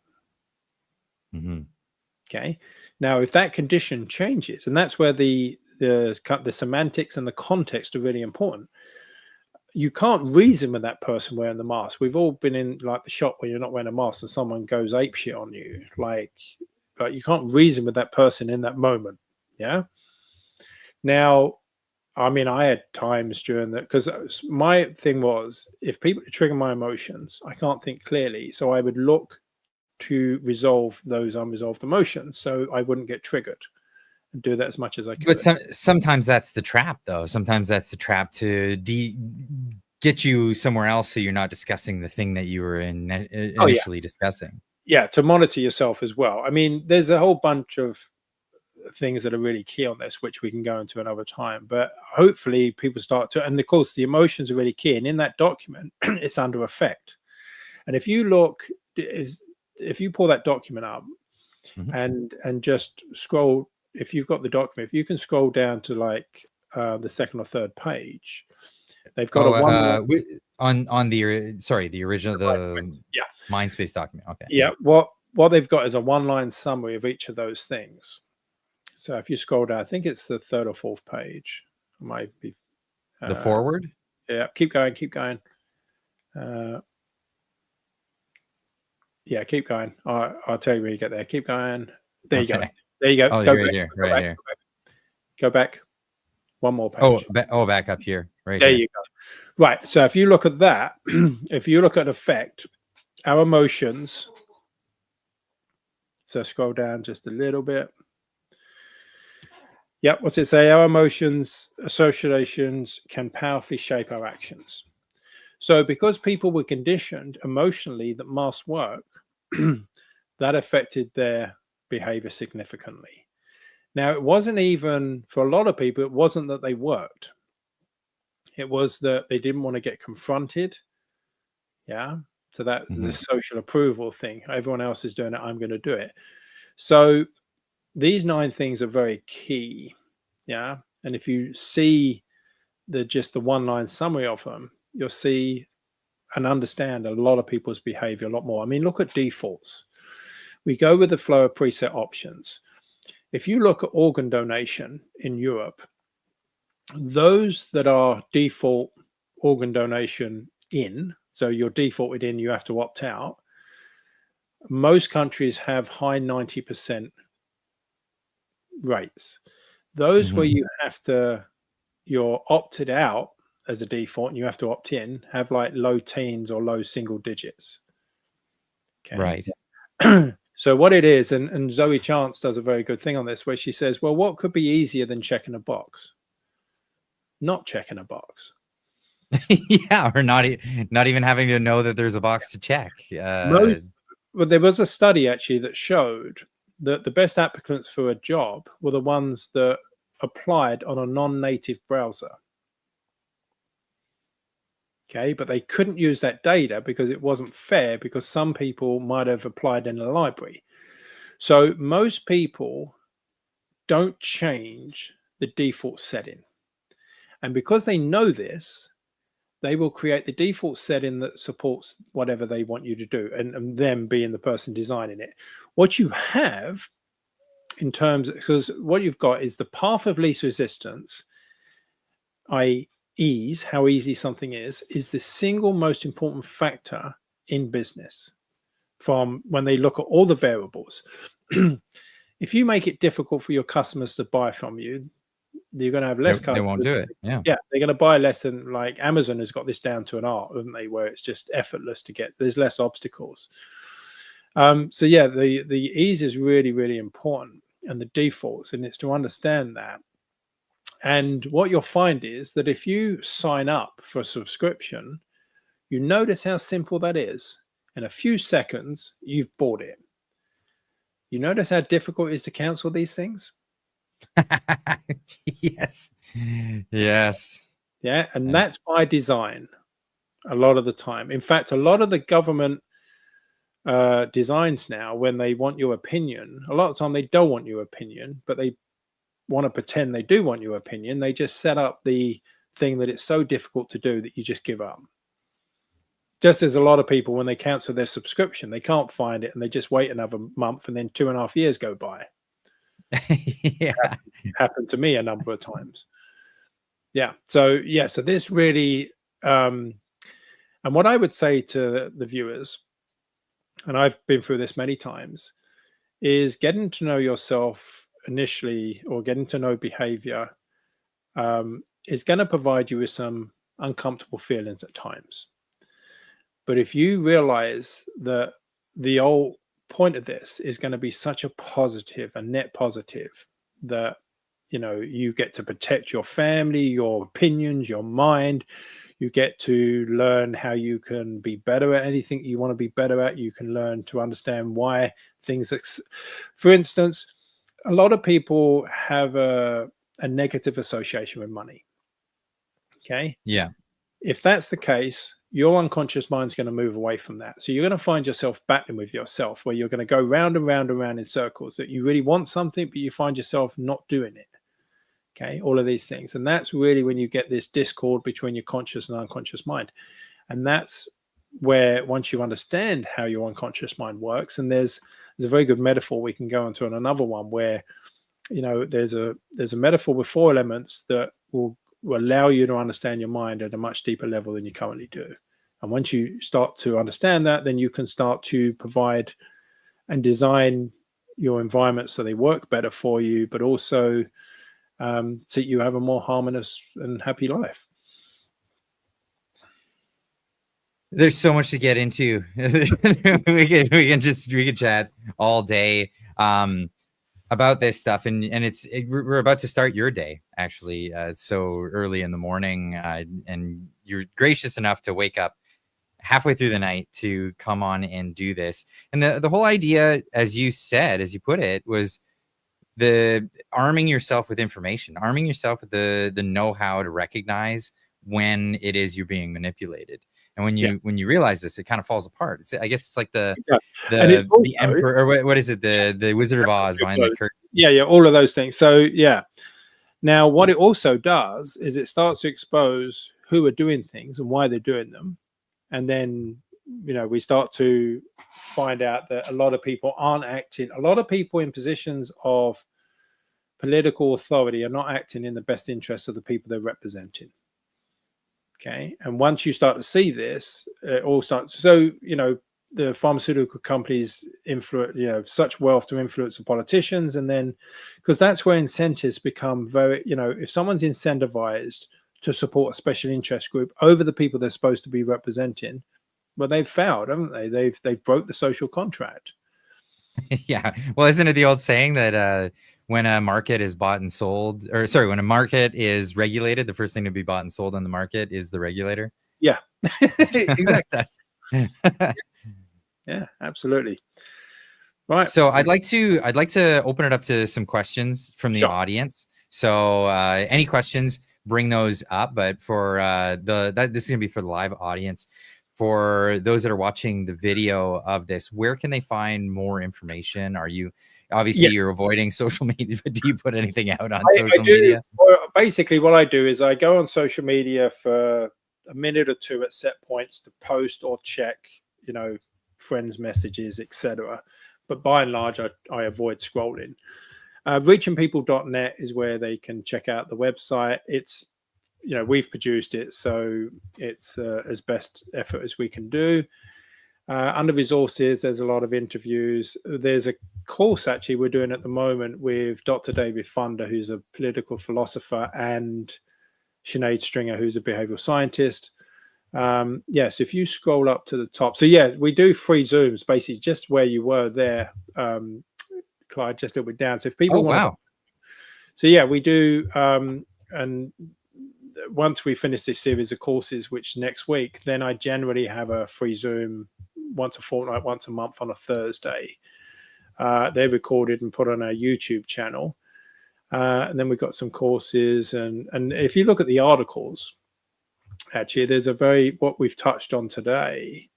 Okay. Now, if that condition changes, and that's where the semantics and the context are really important. You can't reason with that person wearing the mask. We've all been in like the shop where you're not wearing a mask and someone goes apeshit on you. Like you can't reason with that person in that moment. Yeah. Now, I mean, I had times during that because my thing was if people trigger my emotions, I can't think clearly. So I would look to resolve those unresolved emotions so I wouldn't get triggered and do that as much as I could. But sometimes that's the trap, though. Sometimes that's the trap to get you somewhere else so you're not discussing the thing that you were initially discussing. Yeah, to monitor yourself as well. I mean, there's a whole bunch of things that are really key on this, which we can go into another time. But hopefully people start to, and of course, the emotions are really key. And in that document, it's under effect. And if you look, if you pull that document up and just scroll, if you've got the document, if you can scroll down to like the second or third page, they've got on the original, the MINDSPACE document. Okay. Yeah. What they've got is a one-line summary of each of those things. So if you scroll down, I think it's the third or fourth page. It might be the forward. Yeah. Keep going. Yeah, keep going. I'll tell you when you get there. Keep going. There you go. There you go. Oh, go right back, here. go Right back, here. Go back. One more page. Back up here. Right there here. You go. Right. So if you look at that, if you look at effect, our emotions. So scroll down just a little bit. Yep. What's it say? Our emotions, associations can powerfully shape our actions. So because people were conditioned emotionally that masks work, that affected their behavior significantly. Now, it wasn't even, for a lot of people, it wasn't that they worked. It was that they didn't want to get confronted. Yeah. So that's the social approval thing. Everyone else is doing it. I'm going to do it. So these 9 things are very key. Yeah. And if you see just the one-line summary of them, you'll see and understand a lot of people's behavior a lot more. I mean, look at defaults. We go with the flow of preset options. If you look at organ donation in Europe, those that are default organ donation in, so you're defaulted in, you have to opt out. Most countries have high 90% rates. Those where you have to, you're opted out as a default and you have to opt in, have like low teens or low single digits. Okay. Right. So what it is, and Zoe Chance does a very good thing on this, where she says, well, what could be easier than checking a box? Not checking a box. Yeah, or not even having to know that there's a box to check. Well, there was a study actually that showed that the best applicants for a job were the ones that applied on a non-native browser. Okay, but they couldn't use that data because it wasn't fair, because some people might have applied in a library. So most people don't change the default setting. And because they know this, they will create the default setting that supports whatever they want you to do, and them being the person designing it. What you have in terms, because what you've got is the path of least resistance, i.e. ease, how easy something is the single most important factor in business from when they look at all the variables. If you make it difficult for your customers to buy from you, you're going to have less customers. They won't do it. Yeah. Yeah. They're going to buy less, than like Amazon has got this down to an art, haven't they? Where it's just effortless to get, there's less obstacles. So yeah, the ease is really, really important, and the defaults, and it's to understand that. And what you'll find is that if you sign up for a subscription, you notice how simple that is. In a few seconds, you've bought it. You notice how difficult it is to cancel these things? Yes. Yes. Yeah. And that's by design a lot of the time. In fact, a lot of the government designs now, when they want your opinion, a lot of the time they don't want your opinion, but they want to pretend they do want your opinion. They just set up the thing that it's so difficult to do that you just give up. Just as a lot of people, when they cancel their subscription, they can't find it and they just wait another month, and then 2.5 years go by. Yeah. Happened to me a number of times. Yeah. So yeah, so this really and what I would say to the viewers, and I've been through this many times, is getting to know yourself initially, or getting to know behavior, is going to provide you with some uncomfortable feelings at times. But if you realize that the whole point of this is going to be such a positive, a net positive, that, you know, you get to protect your family, your opinions, your mind, you get to learn how you can be better at anything you want to be better at. You can learn to understand why things, for instance, a lot of people have a negative association with money. Okay. Yeah. If that's the case, your unconscious mind's going to move away from that. So you're going to find yourself battling with yourself, where you're going to go round and round and round in circles, that you really want something, but you find yourself not doing it. Okay. All of these things. And that's really when you get this discord between your conscious and unconscious mind. And that's where, once you understand how your unconscious mind works, and there's a very good metaphor we can go into on another one, where, you know, there's a metaphor with 4 elements that will allow you to understand your mind at a much deeper level than you currently do. And once you start to understand that, then you can start to provide and design your environment so they work better for you, but also so you have a more harmonious and happy life. There's so much to get into. we can chat all day about this stuff, and we're about to start your day, actually. It's so early in the morning, and you're gracious enough to wake up halfway through the night to come on and do this. And the whole idea, as you said, as you put it, was the arming yourself with information, arming yourself with the know-how to recognize when it is you're being manipulated. And when you realize this, it kind of falls apart. I guess it's like the emperor, or what is it? The Wizard of Oz behind the curtain. Yeah, all of those things. So yeah. Now, what it also does is it starts to expose who are doing things and why they're doing them. And then, you know, we start to find out that a lot of people aren't acting. A lot of people in positions of political authority are not acting in the best interest of the people they're representing. Okay. And once you start to see this, it all starts. So, you know, the pharmaceutical companies influence, you know, such wealth to influence the politicians. And then, because that's where incentives become very, you know, if someone's incentivized to support a special interest group over the people they're supposed to be representing, well, they've failed, haven't they? They've broke the social contract. Yeah. Well, isn't it the old saying that when a market is bought and sold, or sorry, when a market is regulated, the first thing to be bought and sold on the market is the regulator. Yeah, exactly. That's Yeah, absolutely. Right. So I'd like to open it up to some questions from the audience. So any questions, bring those up. But for this is gonna be for the live audience. For those that are watching the video of this, where can they find more information? Are you obviously you're avoiding social media, but do you put anything out on social media? Well, basically, what I do is I go on social media for a minute or two at set points to post or check, you know, friends' messages, etc. But by and large, I avoid scrolling. Reachingpeople.net is where they can check out the website. It's, you know, we've produced it, so it's as best effort as we can do. Under resources, there's a lot of interviews. There's a course actually we're doing at the moment with Dr. David Funder, who's a political philosopher, and Sinead Stringer, who's a behavioral scientist. Yes, if you scroll up to the top. So yeah, we do free Zooms, basically just where you were there, Clyde, just a little bit down. So if people want so yeah, we do. And once we finish this series of courses, which next week, then I generally have a free Zoom once a fortnight, once a month on a Thursday. They're recorded and put on our YouTube channel. And then we've got some courses. And if you look at the articles, actually, there's what we've touched on today.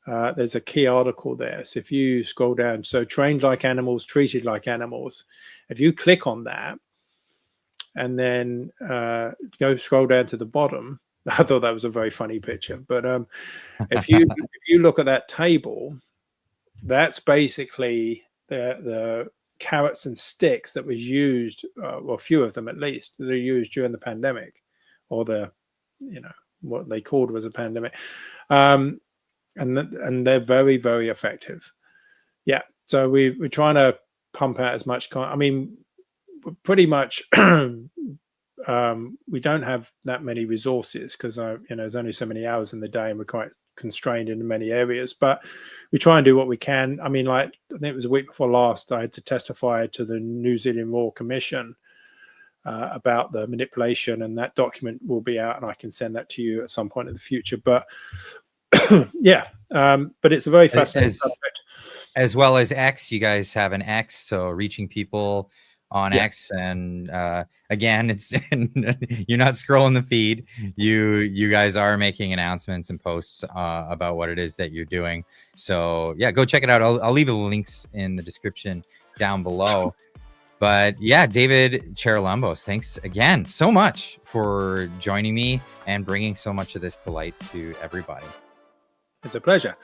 There's a key article there. So if you scroll down, so trained like animals, treated like animals. If you click on that and then scroll down to the bottom, I thought that was a very funny picture. But if you look at that table, that's basically the carrots and sticks that was used, well, a few of them at least, that are used during the pandemic, or what they called was a pandemic. And they're very, very effective. Yeah. So we're trying to pump out as much I mean, pretty much we don't have that many resources because there's only so many hours in the day and we're quite constrained in many areas, but we try and do what we can. I mean, like, I think it was a week before last, I had to testify to the New Zealand Royal Commission about the manipulation, and that document will be out and I can send that to you at some point in the future. But yeah, but it's a very fascinating subject. As well as X, you guys have an X, so reaching people on X, and again, it's you're not scrolling the feed. You guys are making announcements and posts about what it is that you're doing. So yeah, go check it out. I'll leave the links in the description down below. But yeah, David Charalambous, thanks again so much for joining me and bringing so much of this to light to everybody. It's a pleasure.